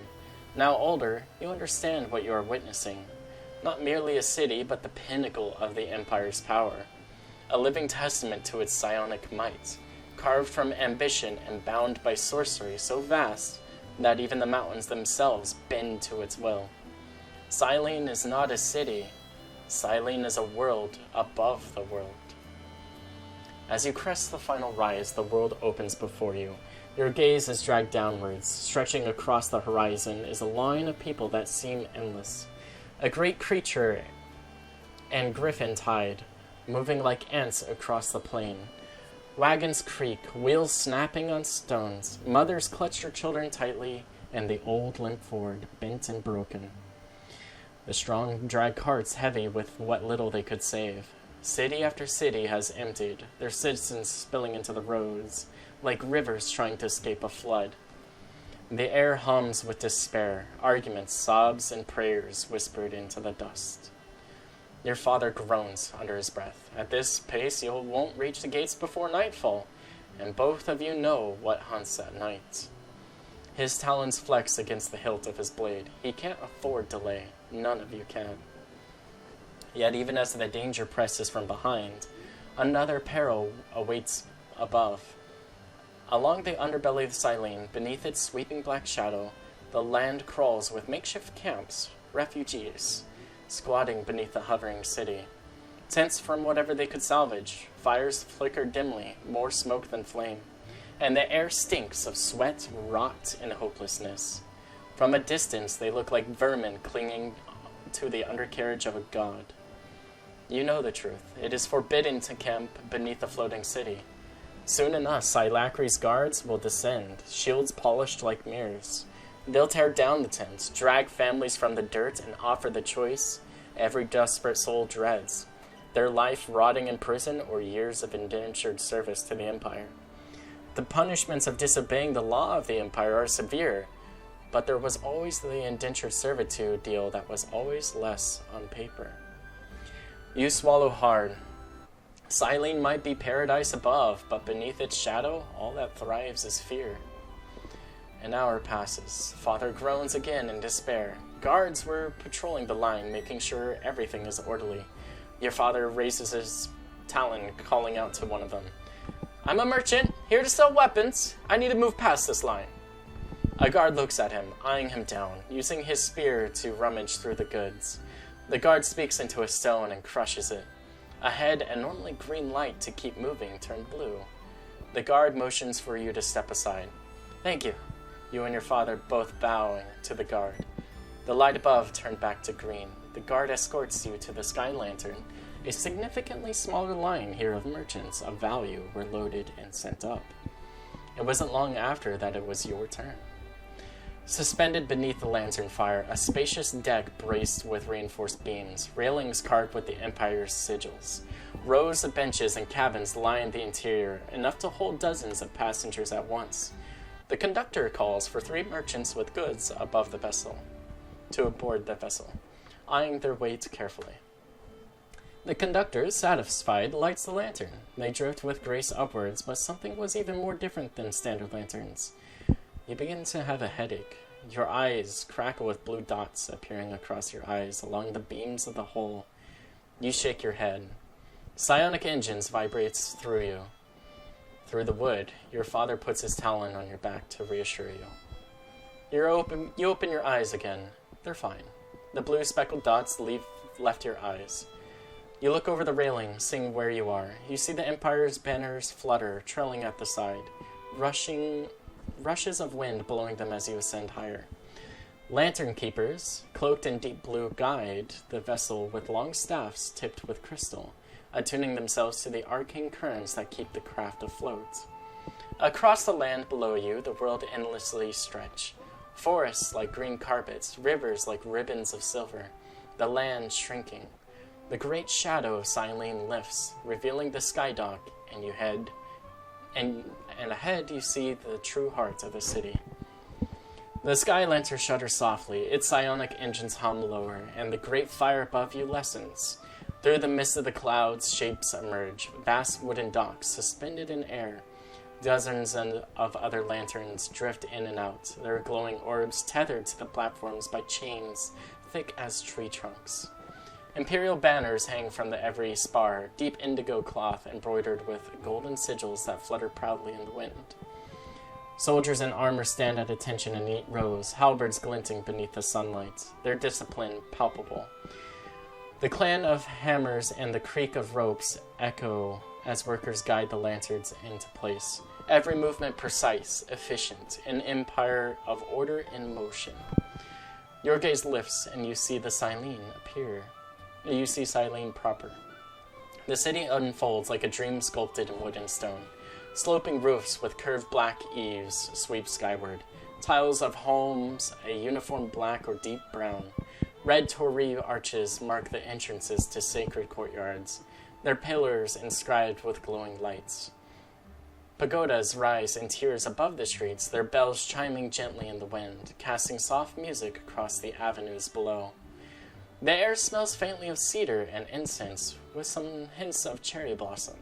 Now older, you understand what you are witnessing. Not merely a city, but the pinnacle of the Empire's power. A living testament to its psionic might, carved from ambition and bound by sorcery so vast that even the mountains themselves bend to its will. Silene is not a city. Silene is a world above the world. As you crest the final rise, the world opens before you. Your gaze is dragged downwards. Stretching across the horizon is a line of people that seem endless. A great creature and griffin tide, moving like ants across the plain. Wagons creak, wheels snapping on stones. Mothers clutch their children tightly, and the old limp forward, bent and broken. The strong drag carts heavy with what little they could save. City after city has emptied, their citizens spilling into the roads, like rivers trying to escape a flood. The air hums with despair, arguments, sobs, and prayers whispered into the dust. Your father groans under his breath. At this pace, you won't reach the gates before nightfall, and both of you know what hunts at night. His talons flex against the hilt of his blade. He can't afford delay. None of you can. Yet even as the danger presses from behind, another peril awaits above. Along the underbelly of Silene, beneath its sweeping black shadow, the land crawls with makeshift camps, refugees, squatting beneath the hovering city. Tents from whatever they could salvage, fires flicker dimly, more smoke than flame, and the air stinks of sweat, rot, and hopelessness. From a distance, they look like vermin clinging to the undercarriage of a god. You know the truth. It is forbidden to camp beneath the floating city. Soon enough, Silacre's guards will descend, shields polished like mirrors. They'll tear down the tents, drag families from the dirt, and offer the choice every desperate soul dreads: their life rotting in prison or years of indentured service to the Empire. The punishments of disobeying the law of the Empire are severe, but there was always the indentured servitude deal that was always less on paper. You swallow hard. Silene might be paradise above, but beneath its shadow, all that thrives is fear. An hour passes. Father groans again in despair. Guards were patrolling the line, making sure everything is orderly. Your father raises his talon, calling out to one of them. I'm a merchant, here to sell weapons. I need to move past this line. A guard looks at him, eyeing him down, using his spear to rummage through the goods. The guard speaks into a stone and crushes it. Ahead, a normally green light to keep moving turned blue. The guard motions for you to step aside. Thank you. You and your father both bowing to the guard. The light above turned back to green. The guard escorts you to the sky lantern. A significantly smaller line here of merchants of value were loaded and sent up. It wasn't long after that it was your turn. Suspended beneath the lantern fire, a spacious deck braced with reinforced beams, railings carved with the Empire's sigils. Rows of benches and cabins line the interior, enough to hold dozens of passengers at once. The conductor calls for 3 merchants with goods above the vessel to aboard the vessel, eyeing their weight carefully. The conductor, satisfied, lights the lantern. They drift with grace upwards, but something was even more different than standard lanterns. You begin to have a headache. Your eyes crackle with blue dots appearing across your eyes along the beams of the hull. You shake your head. Psionic engines vibrates through you. Through the wood, your father puts his talon on your back to reassure you. You open your eyes again. They're fine. The blue speckled dots left your eyes. You look over the railing, seeing where you are. You see the Empire's banners flutter, trailing at the side, rushes of wind blowing them as you ascend higher. Lantern keepers, cloaked in deep blue, guide the vessel with long staffs tipped with crystal, attuning themselves to the arcane currents that keep the craft afloat. Across the land below you, the world endlessly stretch. Forests like green carpets, rivers like ribbons of silver, the land shrinking. The great shadow of Silene lifts, revealing the skydock, and you head, and ahead you see the true heart of the city. The sky lantern shudders softly, its psionic engines hum lower, and the great fire above you lessens. Through the mist of the clouds, shapes emerge, vast wooden docks suspended in air. Dozens of other lanterns drift in and out, their glowing orbs tethered to the platforms by chains thick as tree trunks. Imperial banners hang from every spar, deep indigo cloth embroidered with golden sigils that flutter proudly in the wind. Soldiers in armor stand at attention in neat rows, halberds glinting beneath the sunlight, their discipline palpable. The clang of hammers and the creak of ropes echo as workers guide the lanterns into place. Every movement precise, efficient, an empire of order in motion. Your gaze lifts and you see the Silene appear. You see Silene proper. The city unfolds like a dream sculpted in wood and stone. Sloping roofs with curved black eaves sweep skyward. Tiles of homes, a uniform black or deep brown. Red torii arches mark the entrances to sacred courtyards, their pillars inscribed with glowing lights. Pagodas rise in tiers above the streets, their bells chiming gently in the wind, casting soft music across the avenues below. The air smells faintly of cedar and incense, with some hints of cherry blossom.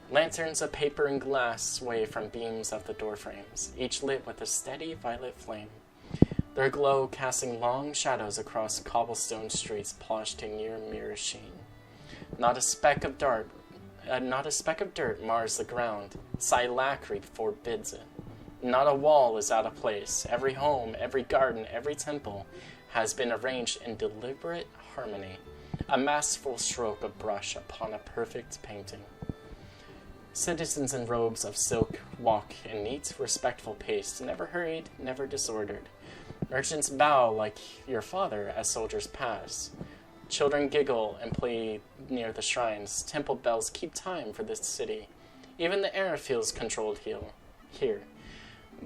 Lanterns of paper and glass sway from beams of the doorframes, each lit with a steady violet flame. their glow casting long shadows across cobblestone streets ploughed in near mirror sheen. Not a speck of dirt mars the ground. Silacry forbids it. Not a wall is out of place. Every home, every garden, every temple has been arranged in deliberate harmony, a masterful stroke of brush upon a perfect painting. Citizens in robes of silk walk in neat, respectful pace, never hurried, never disordered. Merchants bow like your father as soldiers pass. Children giggle and play near the shrines. Temple bells keep time for this city. Even the air feels controlled here.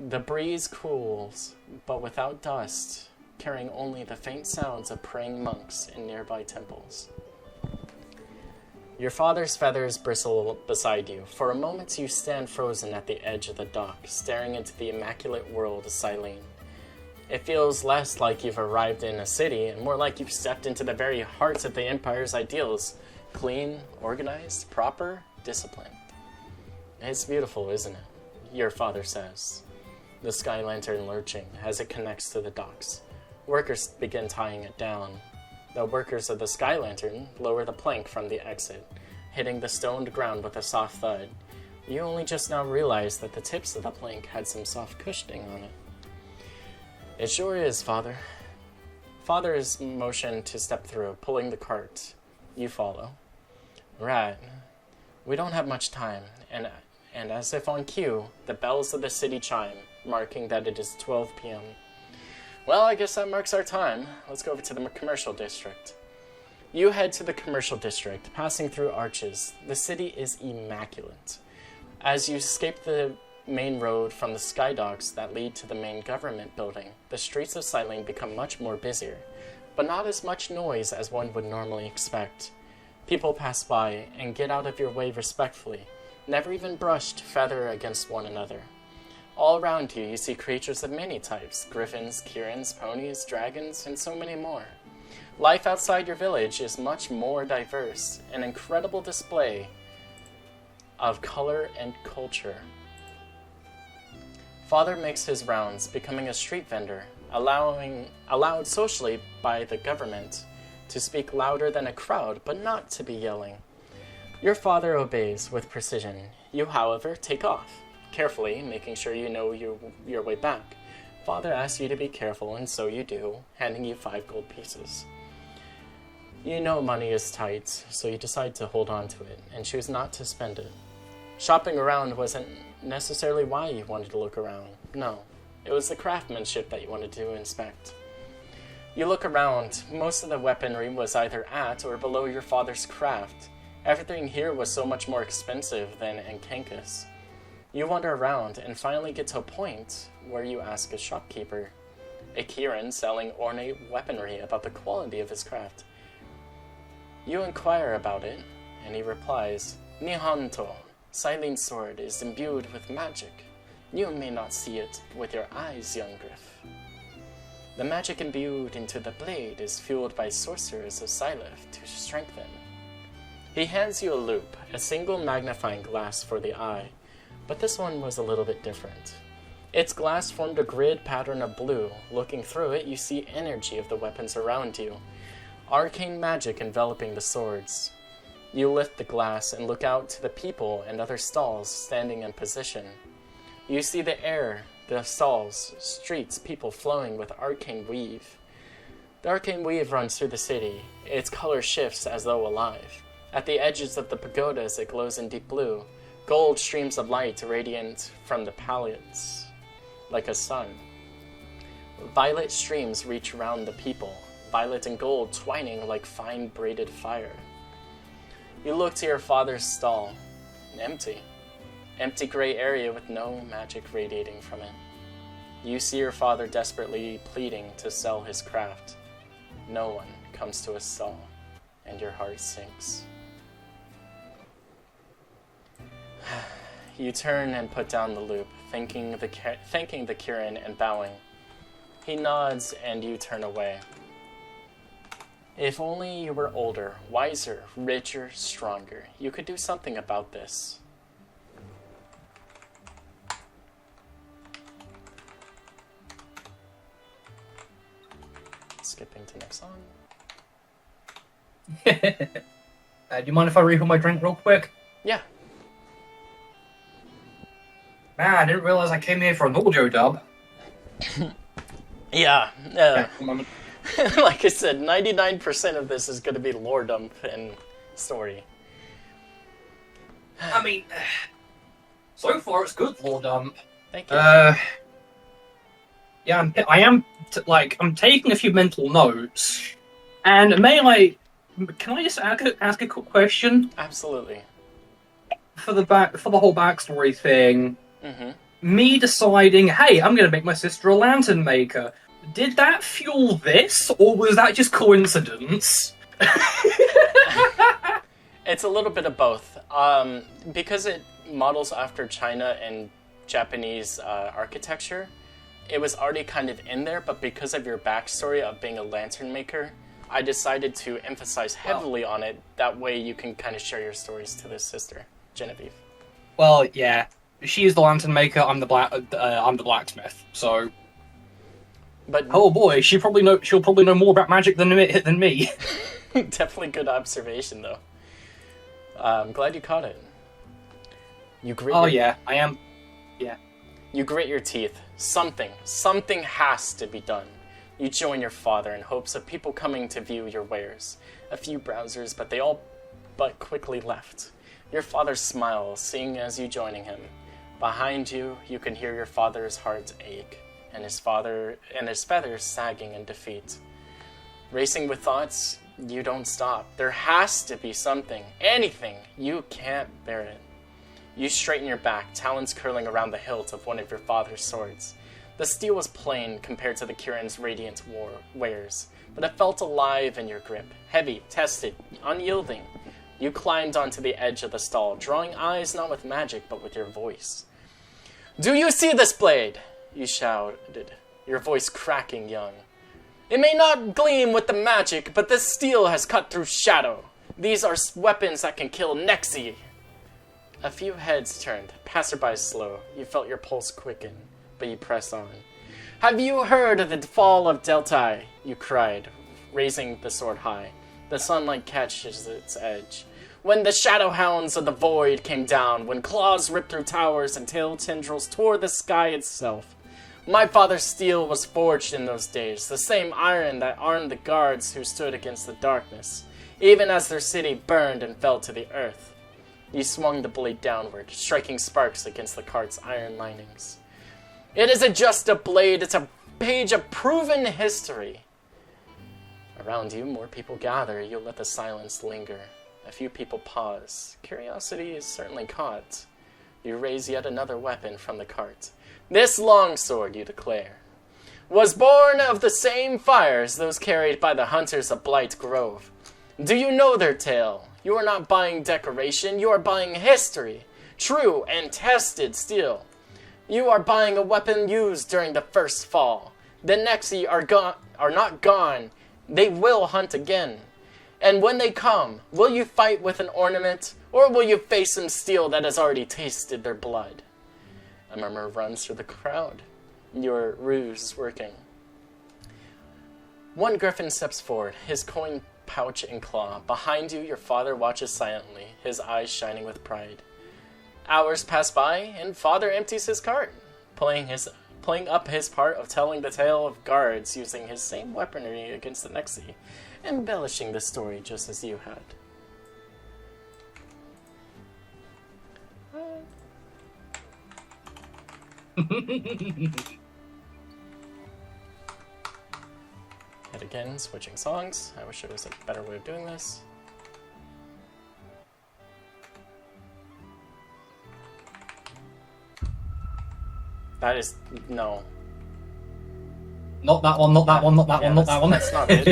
The breeze cools, but without dust, carrying only the faint sounds of praying monks in nearby temples. Your father's feathers bristle beside you. For a moment you stand frozen at the edge of the dock, staring into the immaculate world of Silene. It feels less like you've arrived in a city and more like you've stepped into the very heart of the Empire's ideals. Clean, organized, proper, disciplined. It's beautiful, isn't it? Your father says, the sky lantern lurching as it connects to the docks. Workers begin tying it down. The workers of the sky lantern lower the plank from the exit, hitting the stoned ground with a soft thud. You only just now realize that the tips of the plank had some soft cushioning on it. It sure is, Father. Father is motioned to step through, pulling the cart. You follow. Right. We don't have much time, and as if on cue, the bells of the city chime, marking that it is 12 p.m. Well, I guess that marks our time. Let's go over to the commercial district. You head to the commercial district, passing through arches. The city is immaculate. As you escape the main road from the sky docks that lead to the main government building, the streets of Silene become much more busier, but not as much noise as one would normally expect. People pass by and get out of your way respectfully, never even brushed feather against one another. All around you see creatures of many types, griffins, kirins, ponies, dragons, and so many more. Life outside your village is much more diverse, an incredible display of color and culture. Father makes his rounds, becoming a street vendor, allowed socially by the government to speak louder than a crowd, but not to be yelling. Your father obeys with precision. You, however, take off, carefully, making sure you know your way back. Father asks you to be careful, and so you do, handing you 5 gold pieces. You know money is tight, so you decide to hold on to it, and choose not to spend it. Shopping around wasn't necessarily why you wanted to look around. No, it was the craftsmanship that you wanted to inspect. You look around. Most of the weaponry was either at or below your father's craft. Everything here was so much more expensive than in Kankus. You wander around and finally get to a point where you ask a shopkeeper, a Kirin selling ornate weaponry, about the quality of his craft. You inquire about it, and he replies, Nihanto, Silene's sword is imbued with magic. You may not see it with your eyes, young Griff. The magic imbued into the blade is fueled by sorcerers of Silef to strengthen. He hands you a loupe, a single magnifying glass for the eye, but this one was a little bit different. Its glass formed a grid pattern of blue. Looking through it, you see energy of the weapons around you, arcane magic enveloping the swords. You lift the glass and look out to the people and other stalls standing in position. You see the air, the stalls, streets, people flowing with arcane weave. The arcane weave runs through the city. Its color shifts as though alive. At the edges of the pagodas, it glows in deep blue. Gold streams of light radiant from the pallets, like a sun. Violet streams reach around the people, violet and gold twining like fine braided fire. You look to your father's stall. Empty. Empty gray area with no magic radiating from it. You see your father desperately pleading to sell his craft. No one comes to his stall, and your heart sinks. You turn and put down the loupe, thanking the Kirin and bowing. He nods and you turn away. If only you were older, wiser, richer, stronger, you could do something about this. skipping to next song. Do you mind if I refill my drink real quick? Yeah. Man, I didn't realize I came here for an audio dub. Yeah. One moment. Like I said, 99% of this is going to be lore dump and story. I mean, so far it's good, lore dump. Thank you. Yeah, I'm taking a few mental notes, and can I just ask a quick question? Absolutely. For the whole backstory thing, Mm-hmm. me deciding, hey, I'm going to make my sister a lantern maker. Did that fuel this, or was that just coincidence? It's a little bit of both. Because it models after China and Japanese architecture, it was already kind of in there, but because of your backstory of being a lantern maker, I decided to emphasize heavily on it. That way you can kind of share your stories to this sister, Genevieve. Well, yeah. She's the lantern maker, I'm the blacksmith, so... But oh boy, she'll probably know more about magic than me. definitely good observation, though. I'm glad you caught it. Yeah, I am. Yeah. You grit your teeth. Something has to be done. You join your father in hopes of people coming to view your wares. A few browsers, but they all but quickly left. Your father smiles, seeing as you joining him. Behind you, you can hear your father's heart ache, and his feathers sagging in defeat. Racing with thoughts, you don't stop. There has to be something, anything. You can't bear it. You straighten your back, talons curling around the hilt of one of your father's swords. The steel was plain compared to the Kirin's radiant wares, but it felt alive in your grip, heavy, tested, unyielding. You climbed onto the edge of the stall, drawing eyes not with magic, but with your voice. "Do you see this blade?" you shouted, your voice cracking young. "It may not gleam with the magic, but this steel has cut through shadow. These are weapons that can kill Nexi." A few heads turned, passerbys slow. You felt your pulse quicken, but you press on. "Have you heard of the fall of Deltai?" you cried, raising the sword high. The sunlight catches its edge. "When the shadow hounds of the void came down, when claws ripped through towers and tail tendrils tore the sky itself. My father's steel was forged in those days, the same iron that armed the guards who stood against the darkness, even as their city burned and fell to the earth." You swung the blade downward, striking sparks against the cart's iron linings. "It isn't just a blade, it's a page of proven history." Around you, more people gather. You let the silence linger. A few people pause. Curiosity is certainly caught. You raise yet another weapon from the cart. "This longsword," you declare, "was born of the same fires those carried by the hunters of Blight Grove. Do you know their tale? You are not buying decoration, you are buying history. True and tested steel. You are buying a weapon used during the first fall. The Nexi are not gone. They will hunt again. And when they come, will you fight with an ornament, or will you face some steel that has already tasted their blood?" A murmur runs through the crowd. Your ruse is working. One griffin steps forward, his coin pouch and claw. Behind you, your father watches silently, his eyes shining with pride. Hours pass by, and father empties his cart, playing up his part of telling the tale of guards using his same weaponry against the Nexi, embellishing the story just as you had. Yet again, switching songs. I wish there was a better way of doing this. That is... no. Not that one, not that one, not that one, not that one. That's not it.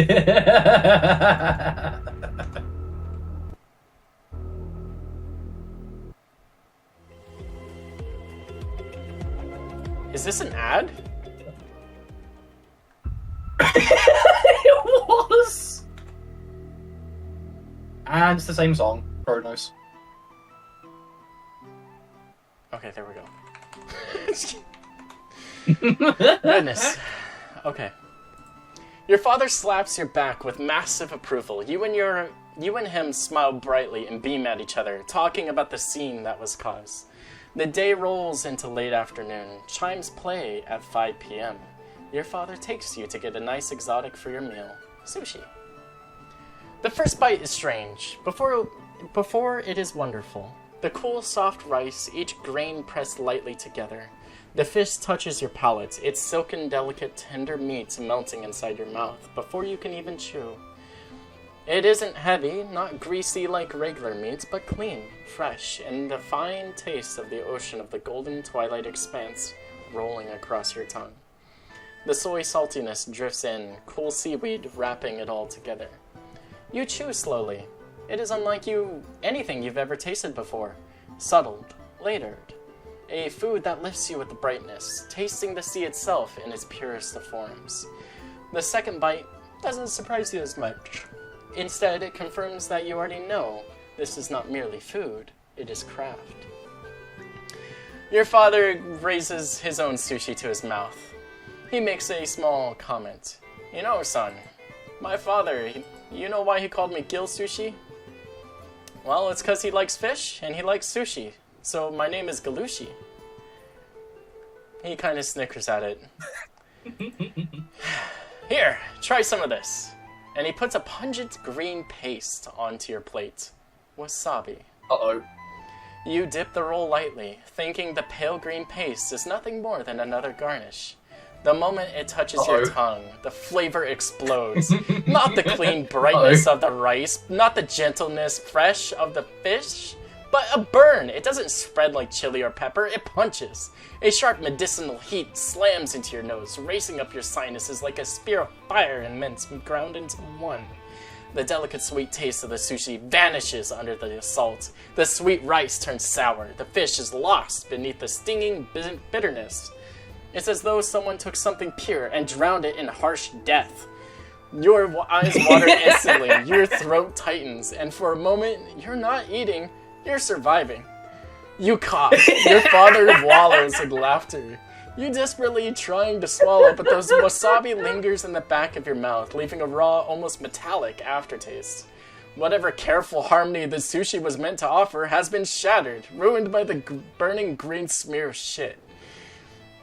Is this an ad? It was! And it's the same song, Kronos. Okay, there we go. Goodness. Okay. Your father slaps your back with massive approval. You and him smile brightly and beam at each other, talking about the scene that was caused. The day rolls into late afternoon. Chimes play at 5 p.m. Your father takes you to get a nice exotic for your meal. Sushi. The first bite is strange. Before it is wonderful. The cool, soft rice, each grain pressed lightly together. The fish touches your palate, its silken, delicate, tender meat melting inside your mouth before you can even chew. It isn't heavy, not greasy like regular meat, but clean, fresh, and the fine taste of the ocean of the golden twilight expanse rolling across your tongue. The soy saltiness drifts in, cool seaweed wrapping it all together. You chew slowly. It is unlike anything you've ever tasted before. Subtle, layered. A food that lifts you with the brightness, tasting the sea itself in its purest of forms. The second bite doesn't surprise you as much. Instead, it confirms that you already know this is not merely food, it is craft. Your father raises his own sushi to his mouth. He makes a small comment. You know, son, my father, you know why he called me Gil Sushi? Well, it's because he likes fish and he likes sushi. So my name is Galushi. He kind of snickers at it. Here, try some of this. And he puts a pungent green paste onto your plate. Wasabi. Uh-oh. You dip the roll lightly, thinking the pale green paste is nothing more than another garnish. The moment it touches your tongue, the flavor explodes. Not the clean brightness of the rice, not the gentleness fresh of the fish, but a burn. It doesn't spread like chili or pepper, it punches. A sharp medicinal heat slams into your nose, racing up your sinuses like a spear of fire and mince ground into one. The delicate sweet taste of the sushi vanishes under the salt. The sweet rice turns sour. The fish is lost beneath the stinging bitterness. It's as though someone took something pure and drowned it in harsh death. Your eyes water instantly, your throat tightens, and for a moment, you're not eating, you're surviving. You cough. Your father wallows in laughter. You desperately trying to swallow, but those wasabi lingers in the back of your mouth, leaving a raw, almost metallic aftertaste. Whatever careful harmony the sushi was meant to offer has been shattered, ruined by the burning green smear of shit.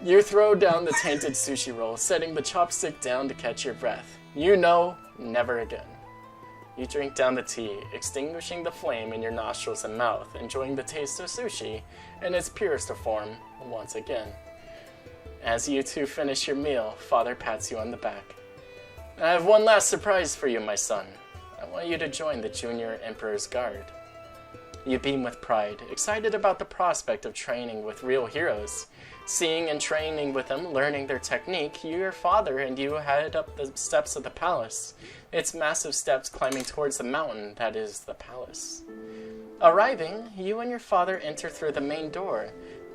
You throw down the tainted sushi roll, setting the chopstick down to catch your breath. You know, never again. You drink down the tea, extinguishing the flame in your nostrils and mouth, enjoying the taste of sushi in its purest of form once again. As you two finish your meal, Father pats you on the back. I have one last surprise for you, my son. I want you to join the Junior Emperor's Guard. You beam with pride, excited about the prospect of training with real heroes. Seeing and training with them, learning their technique, your father and you head up the steps of the palace, its massive steps climbing towards the mountain that is the palace. Arriving, you and your father enter through the main door,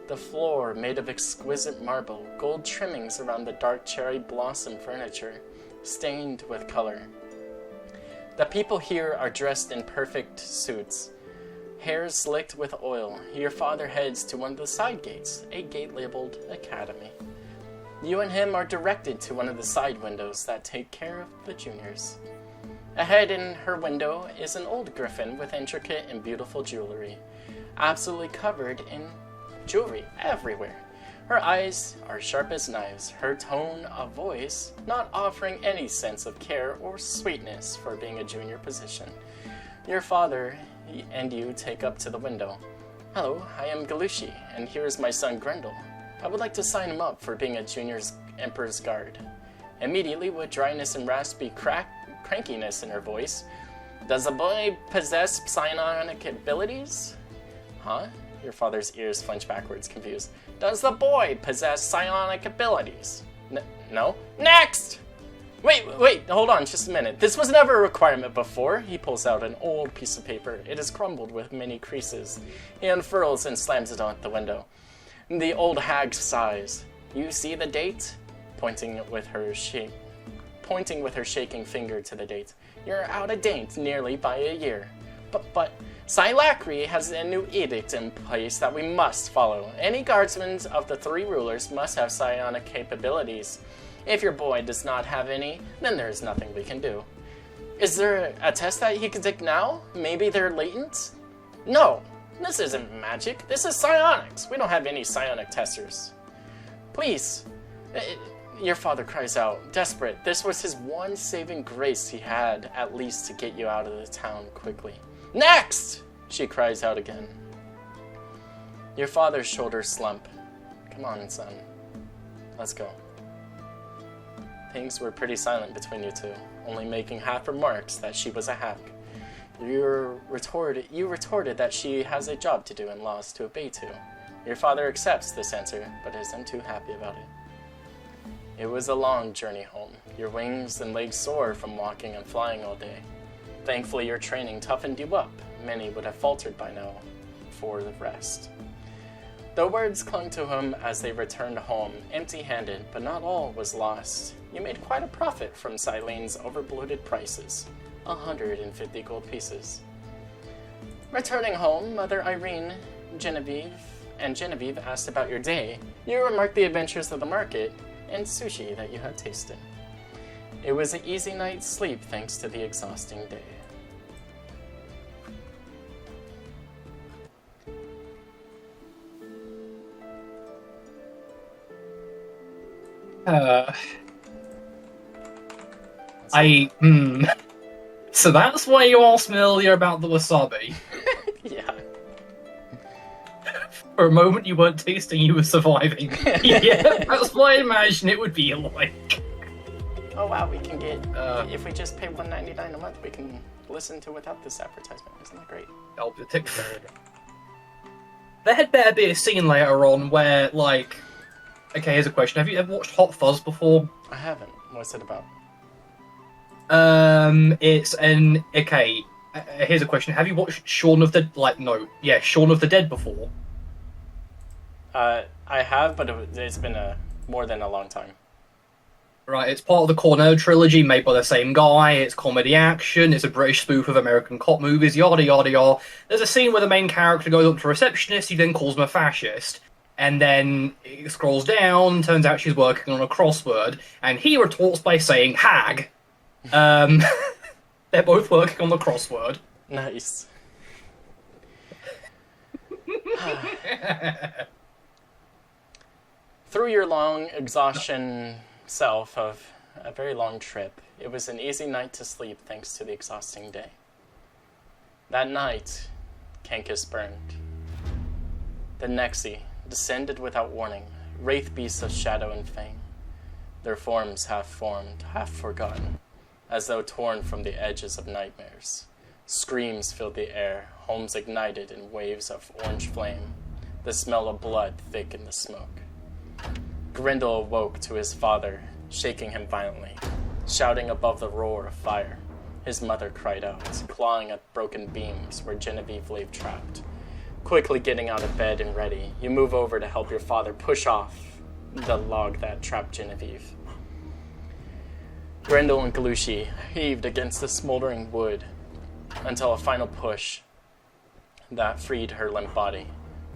the floor made of exquisite marble, gold trimmings around the dark cherry blossom furniture, stained with color. The people here are dressed in perfect suits, hair slicked with oil. Your father heads to one of the side gates, a gate labeled Academy. You and him are directed to one of the side windows that take care of the juniors. Ahead in her window is an old griffin with intricate and beautiful jewelry, absolutely covered in jewelry everywhere. Her eyes are sharp as knives, her tone of voice not offering any sense of care or sweetness for being a junior position. Your father and you take up to the window. Hello, I am Galushi, and here is my son Grendel. I would like to sign him up for being a Junior Emperor's Guard. Immediately, with dryness and raspy crankiness in her voice, does the boy possess psionic abilities? Huh? Your father's ears flinch backwards, confused. Does the boy possess psionic abilities? No? Next! Wait, hold on just a minute. This was never a requirement before. He pulls out an old piece of paper. It is crumbled with many creases. He unfurls and slams it on the window. The old hag sighs. You see the date? Pointing with her shaking finger to the date. You're out of date nearly by a year. But Silacri has a new edict in place that we must follow. Any guardsmen of the three rulers must have psionic capabilities. If your boy does not have any, then there is nothing we can do. Is there a test that he can take now? Maybe they're latent? No, this isn't magic. This is psionics. We don't have any psionic testers. Please. Your father cries out, desperate. This was his one saving grace he had, at least to get you out of the town quickly. Next! She cries out again. Your father's shoulders slump. Come on, son. Let's go. Things were pretty silent between you two, only making half remarks that she was a hack. You retorted that she has a job to do and laws to obey to. Your father accepts this answer, but isn't too happy about it. It was a long journey home. Your wings and legs sore from walking and flying all day. Thankfully, your training toughened you up. Many would have faltered by now for the rest. The words clung to him as they returned home, empty-handed, but not all was lost. You made quite a profit from Silene's overbloated prices, 150 gold pieces. Returning home, Mother Irene, Genevieve asked about your day. You remarked the adventures of the market and sushi that you had tasted. It was an easy night's sleep thanks to the exhausting day. So that's why you asked me earlier about the wasabi. Yeah. For a moment you weren't tasting, you were surviving. Yeah, that's what I imagine it would be like. Oh wow, we can get, if we just pay $1.99 a month, we can listen to without this advertisement. Isn't that great? There had better be a scene later on where, like... Okay, here's a question. Have you ever watched Hot Fuzz before? I haven't. What's it about? It's an... Okay, here's a question. Have you watched Shaun of the... Shaun of the Dead before? I have, but it's been more than a long time. Right, it's part of the Cornetto trilogy made by the same guy. It's comedy action. It's a British spoof of American cop movies, yada yada yada. There's a scene where the main character goes up to a receptionist, he then calls him a fascist. And then it scrolls down, turns out she's working on a crossword, and he retorts by saying, hag. They're both working on the crossword. Nice. Through your long exhaustion self of a very long trip, it was an easy night to sleep thanks to the exhausting day. That night, Cancus burned. The Nexi descended without warning, wraith beasts of shadow and fame, their forms half formed, half forgotten, as though torn from the edges of nightmares. Screams filled the air, homes ignited in waves of orange flame, the smell of blood thick in the smoke. Grendel awoke to his father, shaking him violently, shouting above the roar of fire. His mother cried out, clawing at broken beams where Genevieve lay trapped. Quickly getting out of bed and ready, you move over to help your father push off the log that trapped Genevieve. Grendel and Galushi heaved against the smoldering wood until a final push that freed her limp body.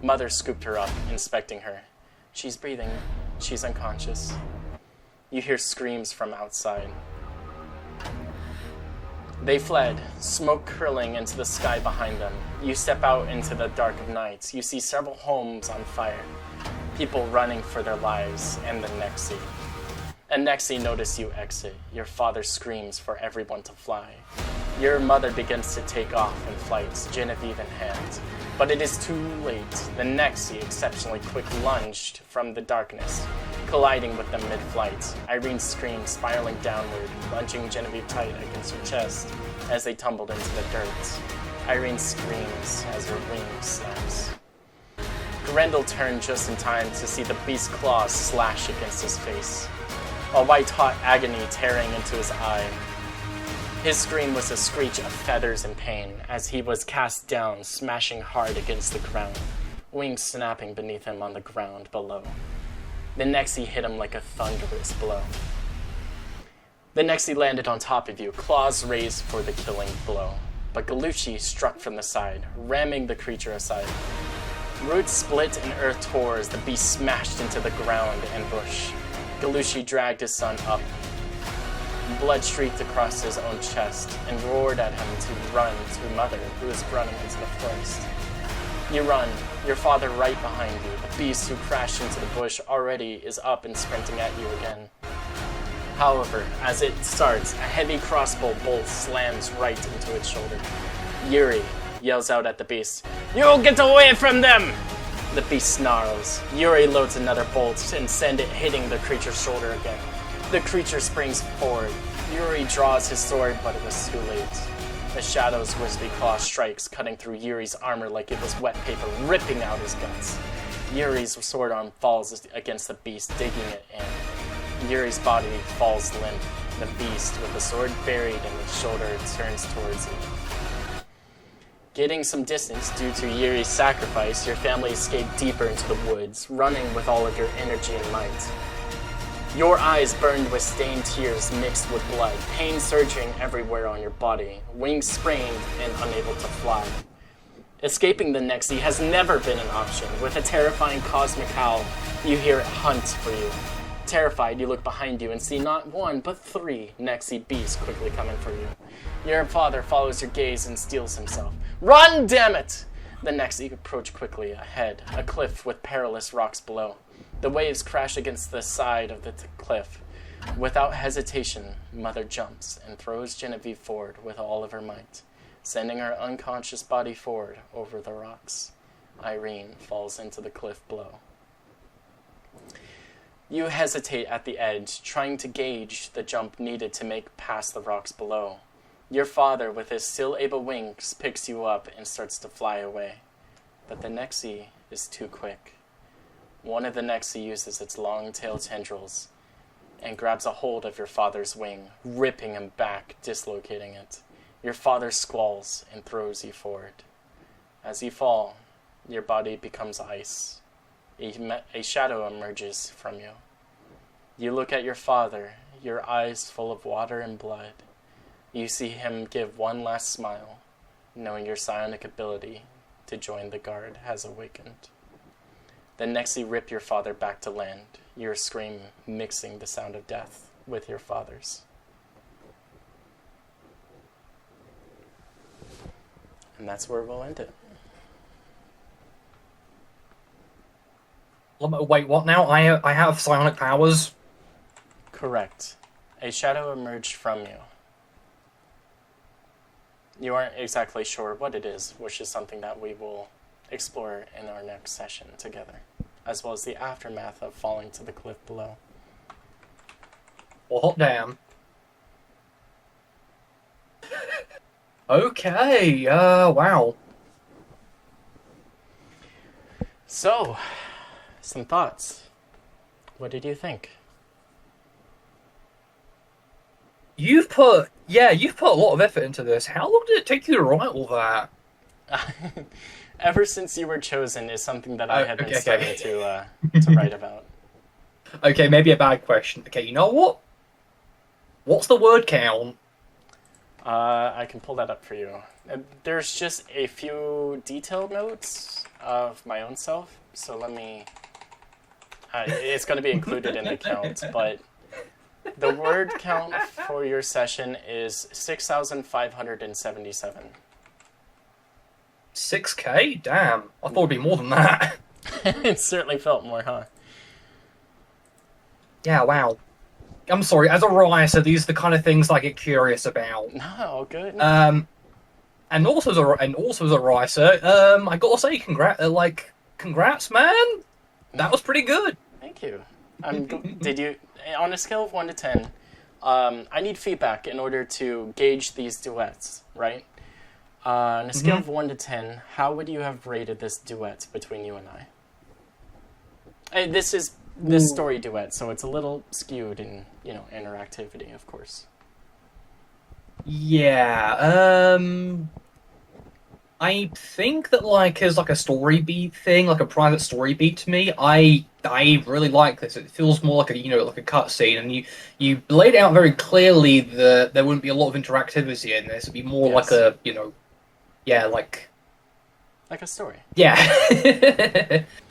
Mother scooped her up, inspecting her. She's breathing. She's unconscious. You hear screams from outside. They fled, smoke curling into the sky behind them. You step out into the dark of night. You see several homes on fire, people running for their lives, and the Nexi. A Nexi notice you exit. Your father screams for everyone to fly. Your mother begins to take off in flight, Genevieve in hand. But it is too late. The Nexi, exceptionally quick, lunged from the darkness, colliding with them mid-flight. Irene screams, spiraling downward, lunging Genevieve tight against her chest as they tumbled into the dirt. Irene screams as her wing snaps. Grendel turned just in time to see the beast's claws slash against his face, a white-hot agony tearing into his eye. His scream was a screech of feathers and pain as he was cast down, smashing hard against the ground, wings snapping beneath him on the ground below. The Nexi hit him like a thunderous blow. The Nexi landed on top of you, claws raised for the killing blow. But Galushi struck from the side, ramming the creature aside. Roots split and earth tore as the beast smashed into the ground and bush. Galushi dragged his son up. Blood streaked across his own chest and roared at him to run to Mother, who was running into the forest. You run, your father right behind you. The beast who crashed into the bush already is up and sprinting at you again. However, as it starts, a heavy crossbow bolt slams right into its shoulder. Yuri yells out at the beast, "You get away from them!" The beast snarls. Yuri loads another bolt and sends it hitting the creature's shoulder again. The creature springs forward. Yuri draws his sword, but it was too late. The shadow's wispy claw strikes, cutting through Yuri's armor like it was wet paper, ripping out his guts. Yuri's sword arm falls against the beast, digging it in. Yuri's body falls limp. The beast, with the sword buried in its shoulder, turns towards you. Getting some distance due to Yuri's sacrifice, your family escaped deeper into the woods, running with all of your energy and might. Your eyes burned with stained tears mixed with blood, pain surging everywhere on your body, wings sprained and unable to fly. Escaping the Nexi has never been an option. With a terrifying cosmic howl, you hear it hunt for you. Terrified, you look behind you and see not one, but 3 Nexi beasts quickly coming for you. Your father follows your gaze and steels himself. Run, damn it! The Nexi approach quickly ahead, a cliff with perilous rocks below. The waves crash against the side of the cliff. Without hesitation, Mother jumps and throws Genevieve forward with all of her might, sending her unconscious body forward over the rocks. Irene falls into the cliff below. You hesitate at the edge, trying to gauge the jump needed to make past the rocks below. Your father, with his still able wings, picks you up and starts to fly away. But the Nexi is too quick. One of the Nexi uses its long tail tendrils and grabs a hold of your father's wing, ripping him back, dislocating it. Your father squalls and throws you forward. As you fall, your body becomes ice. A shadow emerges from you. You look at your father, your eyes full of water and blood. You see him give one last smile, knowing your psionic ability to join the guard has awakened. The Nexi rip your father back to land, your scream mixing the sound of death with your father's. And that's where we'll end it. Wait, what now? I have psionic powers? Correct. A shadow emerged from you. You aren't exactly sure what it is, which is something that we will explore in our next session together, as well as the aftermath of falling to the cliff below. Well, hot damn. Okay, wow. So, some thoughts. What did you think? You've put a lot of effort into this. How long did it take you to write all that? Ever since you were chosen is something that I had been okay. starting to write about. Okay, maybe a bad question. Okay, you know what? What's the word count? I can pull that up for you. There's just a few detailed notes of my own self, so let me... it's going to be included in the count, but the word count for your session is 6,577. 6K? Damn. I thought it'd be more than that. It certainly felt more, huh? Yeah, wow. I'm sorry, as a writer, these are the kind of things I get curious about. No, good. And also as a writer, I gotta say, congrats, man. That was pretty good. Thank you. Did you, on a scale of 1 to 10, I need feedback in order to gauge these duets, right? On a scale of 1 to 10, how would you have rated this duet between you and I? This is this story duet, so it's a little skewed in, interactivity, of course. Yeah, I think that as a story beat thing, like a private story beat to me, I really like this. It feels more like a cutscene, and you laid out very clearly that there wouldn't be a lot of interactivity in this. It'd be more like a like a story. Yeah,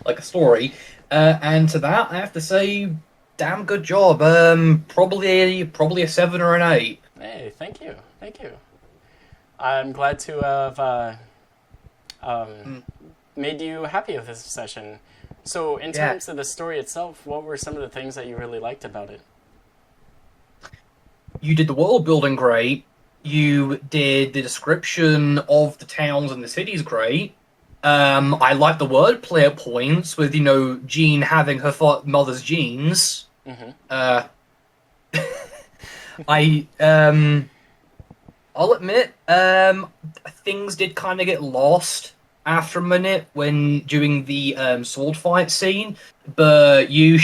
like a story. And to that, I have to say, Damn good job. Probably a 7 or an 8. Hey, thank you, thank you. I'm glad to have made you happy with this session. So, in Yeah. terms of the story itself, what were some of the things that you really liked about it? You did the world building great. You did the description of the towns and the cities great. I like the wordplay at points with Jean having her mother's genes. Mm-hmm. I I'll admit, things did kind of get lost after a minute when doing the sword fight scene, but you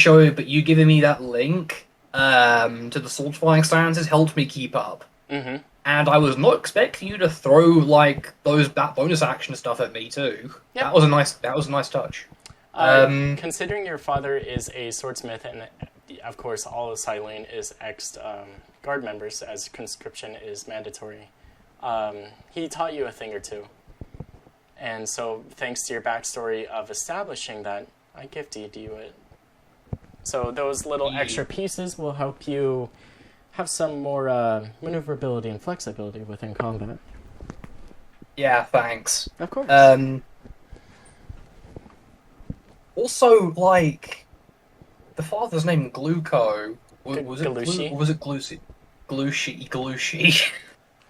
giving me that link to the sword fighting stances helped me keep up. Mm-hmm. And I was not expecting you to throw like that bonus action stuff at me too. Yep. That was a nice touch. Considering your father is a swordsmith, and of course all of Silene is guard members, as conscription is mandatory, he taught you a thing or two. And so, thanks to your backstory of establishing that, I gifted you it. So those little extra pieces will help you have some more maneuverability and flexibility within combat. Yeah, thanks. Of course. Also, like, the father's name Gluco. Was it Galushi? Or was it Glucy? Glushi.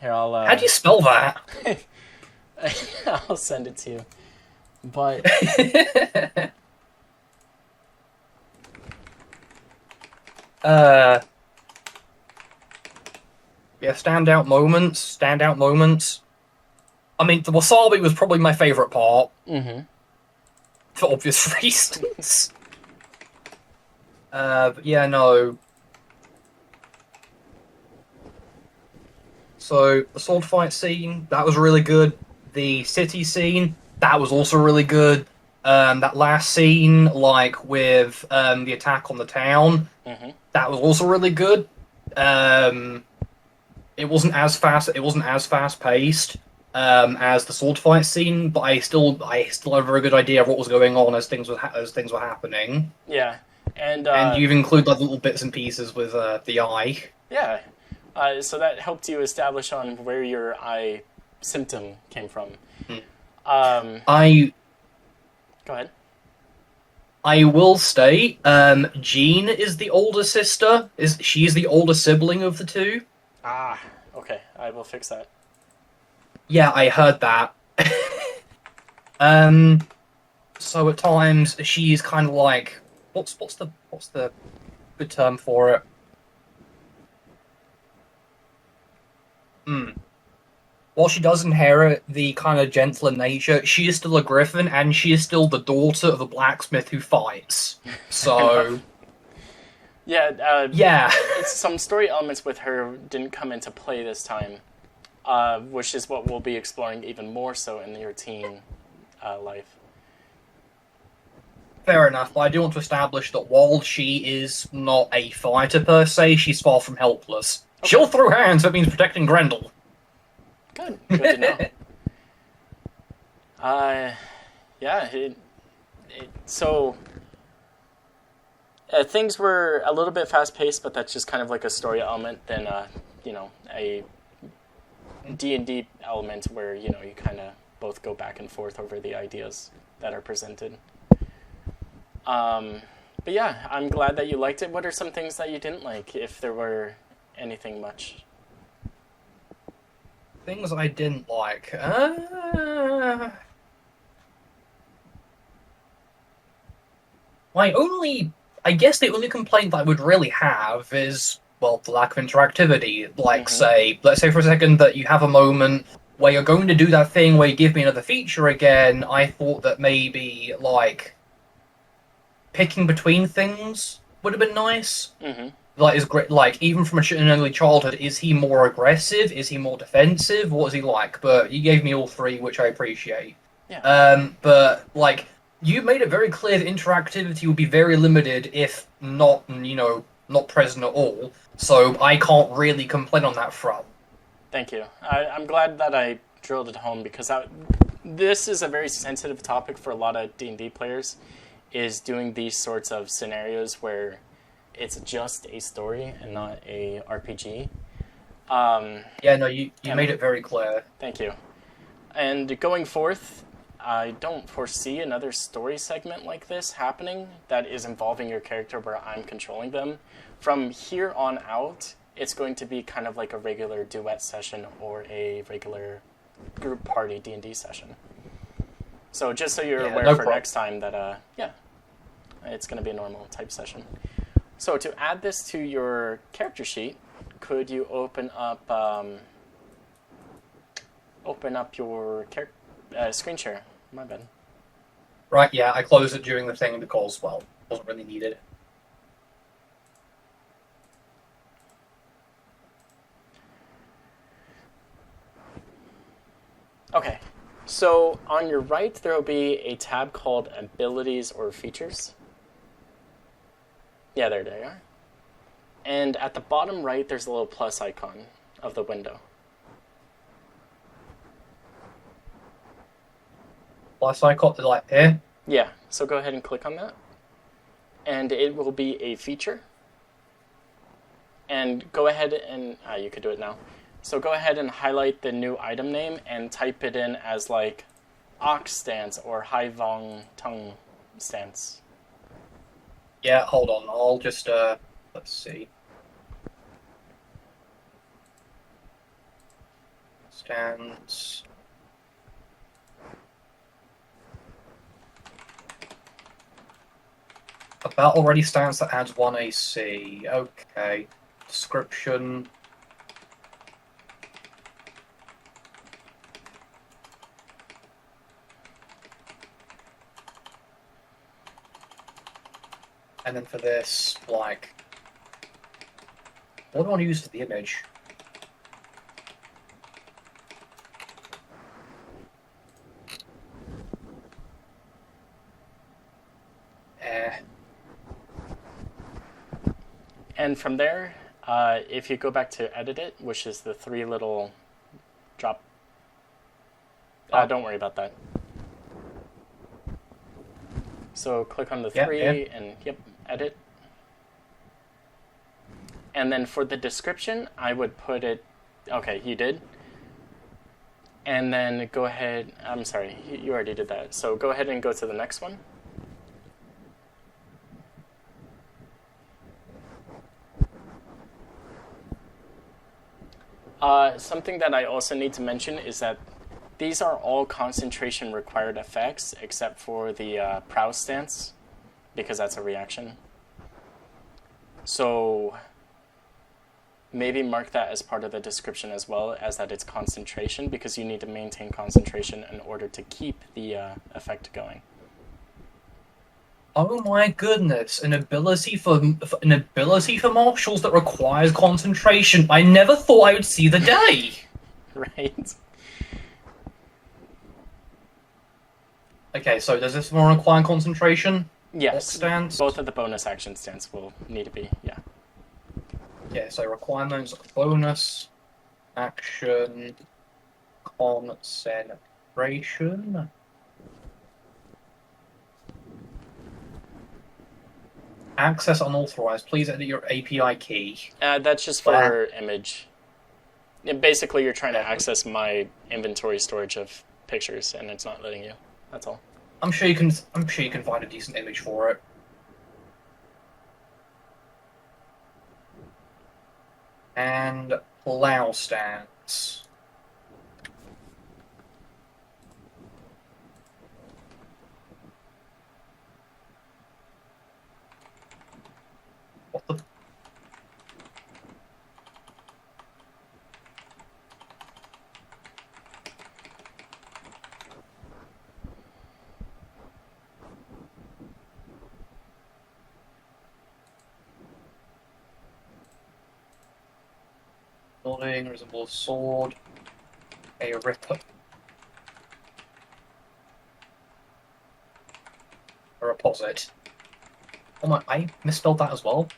Here, I'll... How do you spell that? I'll send it to you. But... Yeah, standout moments. I mean, the wasabi was probably my favourite part. Mm-hmm. For obvious reasons. But yeah, no. So, the sword fight scene, that was really good. The city scene, that was also really good. That last scene, like, with the attack on the town, that was also really good. It wasn't as fast paced as the sword fight scene, but I still have a very good idea of what was going on as things were happening. Yeah, and you've included like little bits and pieces with the eye. Yeah, so that helped you establish on where your eye symptom came from. Go ahead. I will state, Jean is the older sister. She's the older sibling of the two. Ah, okay. I will fix that. Yeah, I heard that. So at times she's kind of like, what's the good term for it? While she does inherit the kind of gentler nature, she is still a griffin, and she is still the daughter of a blacksmith who fights. So... Yeah, some story elements with her didn't come into play this time, which is what we'll be exploring even more so in your teen life. Fair enough, but I do want to establish that while she is not a fighter per se, she's far from helpless. Okay. She'll throw hands, that means protecting Grendel. Good to know. So... things were a little bit fast-paced, but that's just kind of like a story element than, a D&D element where, you kind of both go back and forth over the ideas that are presented. But yeah, I'm glad that you liked it. What are some things that you didn't like, if there were anything much? Things I didn't like. I guess the only complaint that I would really have is, well, the lack of interactivity. Like, let's say for a second that you have a moment where you're going to do that thing where you give me another feature again. I thought that maybe, like, picking between things would have been nice. Like, is great. Like, even from an early childhood, is he more aggressive? Is he more defensive? What is he like? But you gave me all three, which I appreciate. Yeah. But like, you made it very clear that interactivity would be very limited, if not, not present at all. So I can't really complain on that front. Thank you. I'm glad that I drilled it home, because this is a very sensitive topic for a lot of D&D players, is doing these sorts of scenarios where it's just a story and not a RPG. Yeah, no, you made it very clear. Thank you. And going forth, I don't foresee another story segment like this happening that is involving your character where I'm controlling them. From here on out, it's going to be kind of like a regular duet session or a regular group party D&D session. So just so you're aware for next time that, it's going to be a normal type session. So to add this to your character sheet, could you open up your screen share? My bad. Right, yeah, I closed it during the thing because, well, it wasn't really needed. Okay, so on your right there will be a tab called Abilities or Features. Yeah, there they are. And at the bottom right there's a little plus icon of the window. Plus icon to like here? Yeah, so go ahead and click on that. And it will be a feature. And go ahead and, you could do it now. So go ahead and highlight the new item name and type it in as like Ox Stance or Hai Vong Tongue Stance. Yeah, hold on. I'll just, let's see. Stance. A battle ready stance that adds 1 AC. Okay. Description. And then for this, like, what do I want to use for the image? And from there, if you go back to edit it, which is the 3 little drop, don't worry about that. So click on the 3 and edit. And then for the description, I would put it, okay, you did. And then go ahead, I'm sorry, you already did that. So go ahead and go to the next one. Something that I also need to mention is that these are all concentration required effects except for the prow stance, because that's a reaction. So maybe mark that as part of the description as well, as that it's concentration, because you need to maintain concentration in order to keep the effect going. Oh my goodness! An ability for martials that requires concentration. I never thought I would see the day. Right. Okay, so does this one require concentration? Yes. Stance? Both of the bonus action stance will need to be, yeah. Yeah, so requirements, bonus, action, concentration. Access unauthorized. Please edit your API key. That's just for image. Basically, you're trying to access my inventory storage of pictures, and it's not letting you. That's all. I'm sure you can find a decent image for it. And plow stance. What the? Building resembles sword. A ripper. A reposit. Oh my! I misspelled that as well.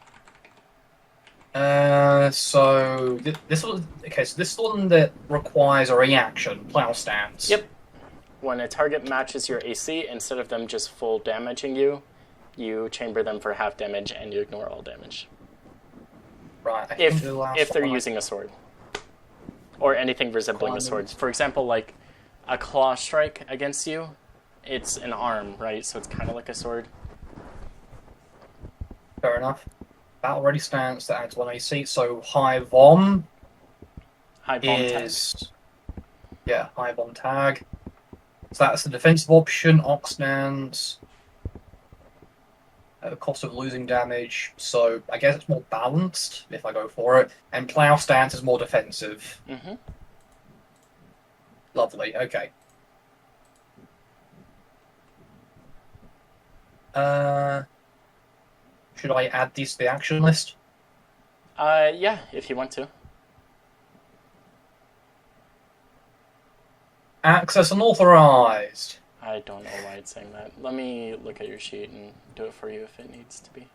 So this was okay. So this is the one that requires a reaction. Plow stance. Yep. When a target matches your AC, instead of them just full damaging you, You chamber them for half damage, and you ignore all damage. Right. I If think the last they're one using a sword. Or anything resembling a sword. Climbing. For example, like a claw strike against you, it's an arm, right? So it's kind of like a sword. Fair enough. Battle ready stance that adds 1 AC. So high vom High bomb tag. is high vom tag. So that's the defensive option. Oxnans. At the cost of losing damage, so I guess it's more balanced if I go for it. And plow stance is more defensive. Mm-hmm. Lovely. Okay. Should I add these to the action list? Yeah, if you want to. Access unauthorized. I don't know why it's saying that. Let me look at your sheet and do it for you if it needs to be.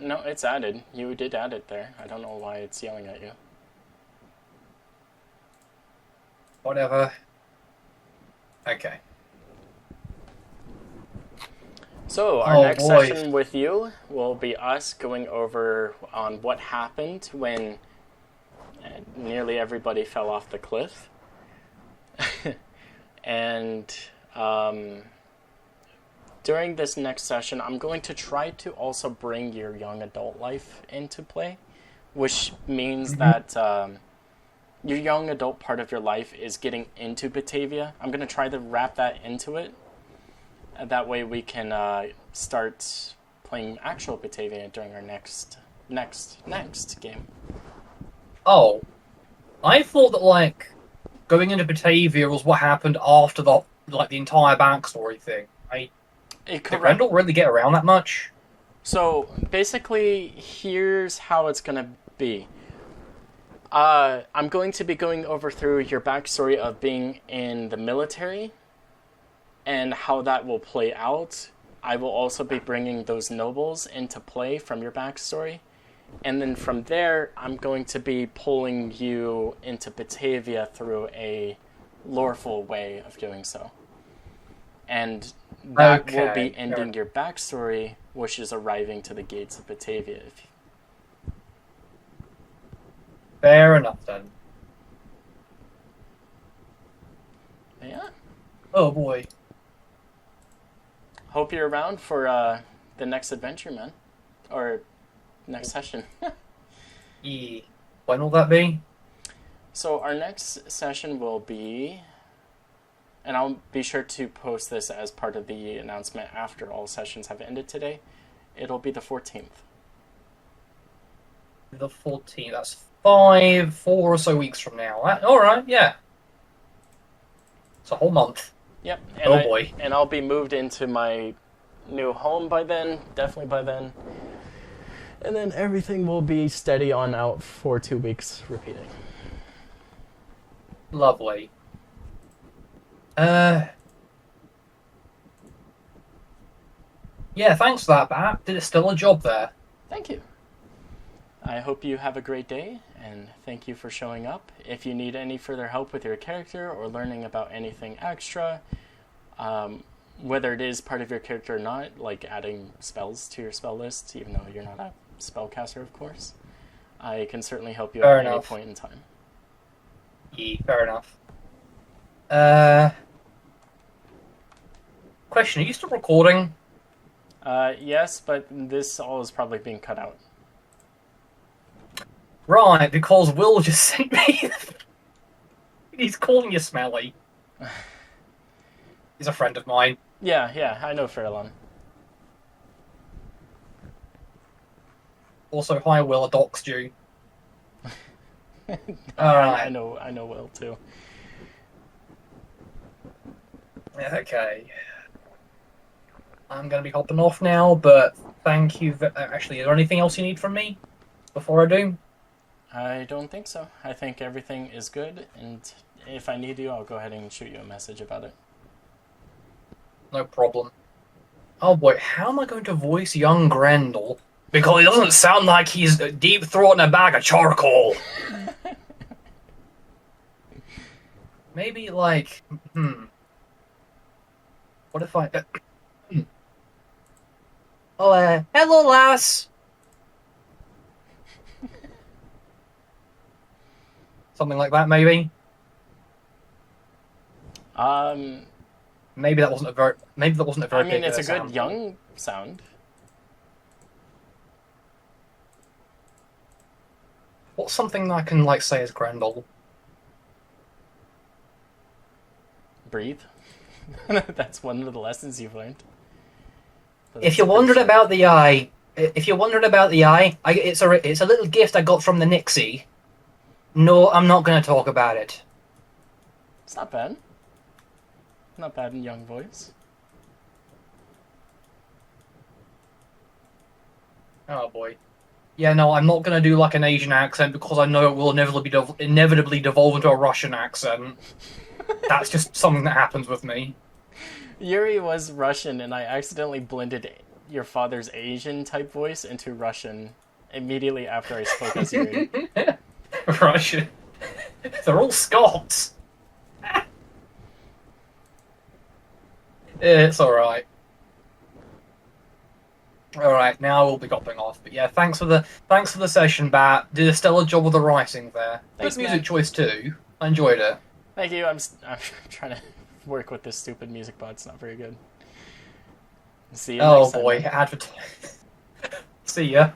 No, it's added. You did add it there. I don't know why it's yelling at you. Whatever. Okay. So, our next session with you will be us going over on what happened when nearly everybody fell off the cliff. And during this next session, I'm going to try to also bring your young adult life into play, which means that your young adult part of your life is getting into Batavia. I'm going to try to wrap that into it. And that way we can start playing actual Batavia during our next game. Oh, I thought that like going into Batavia was what happened after the entire backstory thing. Did Grendel really get around that much? So basically, here's how it's gonna be. I'm going to be going over through your backstory of being in the military and how that will play out. I will also be bringing those nobles into play from your backstory. And then from there, I'm going to be pulling you into Batavia through a loreful way of doing so. And that will be ending your backstory, which is arriving to the gates of Batavia. Fair enough, then. Yeah. Oh, boy. Hope you're around for the next adventure, man. Or next session. Yeah. When will that be? So our next session will be... And I'll be sure to post this as part of the announcement after all sessions have ended today. It'll be the 14th. The 14th. That's 4 or so weeks from now. Alright, yeah. It's a whole month. Yep. And boy. And I'll be moved into my new home by then. Definitely by then. And then everything will be steady on out for 2 weeks, repeating. Lovely. Yeah, thanks for that, Bat. Did it still a job there? Thank you. I hope you have a great day, and thank you for showing up. If you need any further help with your character or learning about anything extra, whether it is part of your character or not, like adding spells to your spell list, even though you're not a spellcaster, of course, I can certainly help you at any point in time. Yeah, fair enough. Question, are you still recording? Yes, but this all is probably being cut out. Right, because Will just sent me... He's calling you smelly. He's a friend of mine. Yeah, I know Fairlawn. Also, hi Will, I doxed you. I know Will too. Okay. I'm going to be hopping off now, but thank you. Actually, is there anything else you need from me before I do? I don't think so. I think everything is good, and if I need you, I'll go ahead and shoot you a message about it. No problem. Oh boy, how am I going to voice young Grendel? Because he doesn't sound like he's deep-throating a bag of charcoal. Maybe, like, What if I... Oh, hello, lass. Something like that, maybe. Um, Maybe that wasn't a very. Maybe that wasn't a I very mean, big it's a good sound. young sound. What's something I can like say as Grendel? Breathe. That's one of the lessons you've learned. But If that's you're pretty wondering short. about the eye, it's a little gift I got from the Nixie. No, I'm not going to talk about it. It's not bad. Not bad in young voice. Oh boy. Yeah, no, I'm not going to do like an Asian accent because I know it will inevitably devolve into a Russian accent. That's just something that happens with me. Yuri was Russian, and I accidentally blended your father's Asian type voice into Russian immediately after I spoke as Yuri. Russian. They're all Scots. It's all right. All right, now we'll be hopping off. But yeah, thanks for the session, Bat. Did a stellar job with the writing there. Thanks, Good music man. choice too. I enjoyed it. Thank you. I'm trying to work with this stupid music bot. It's not very good. See you Oh next time, boy, man. advertise. See ya.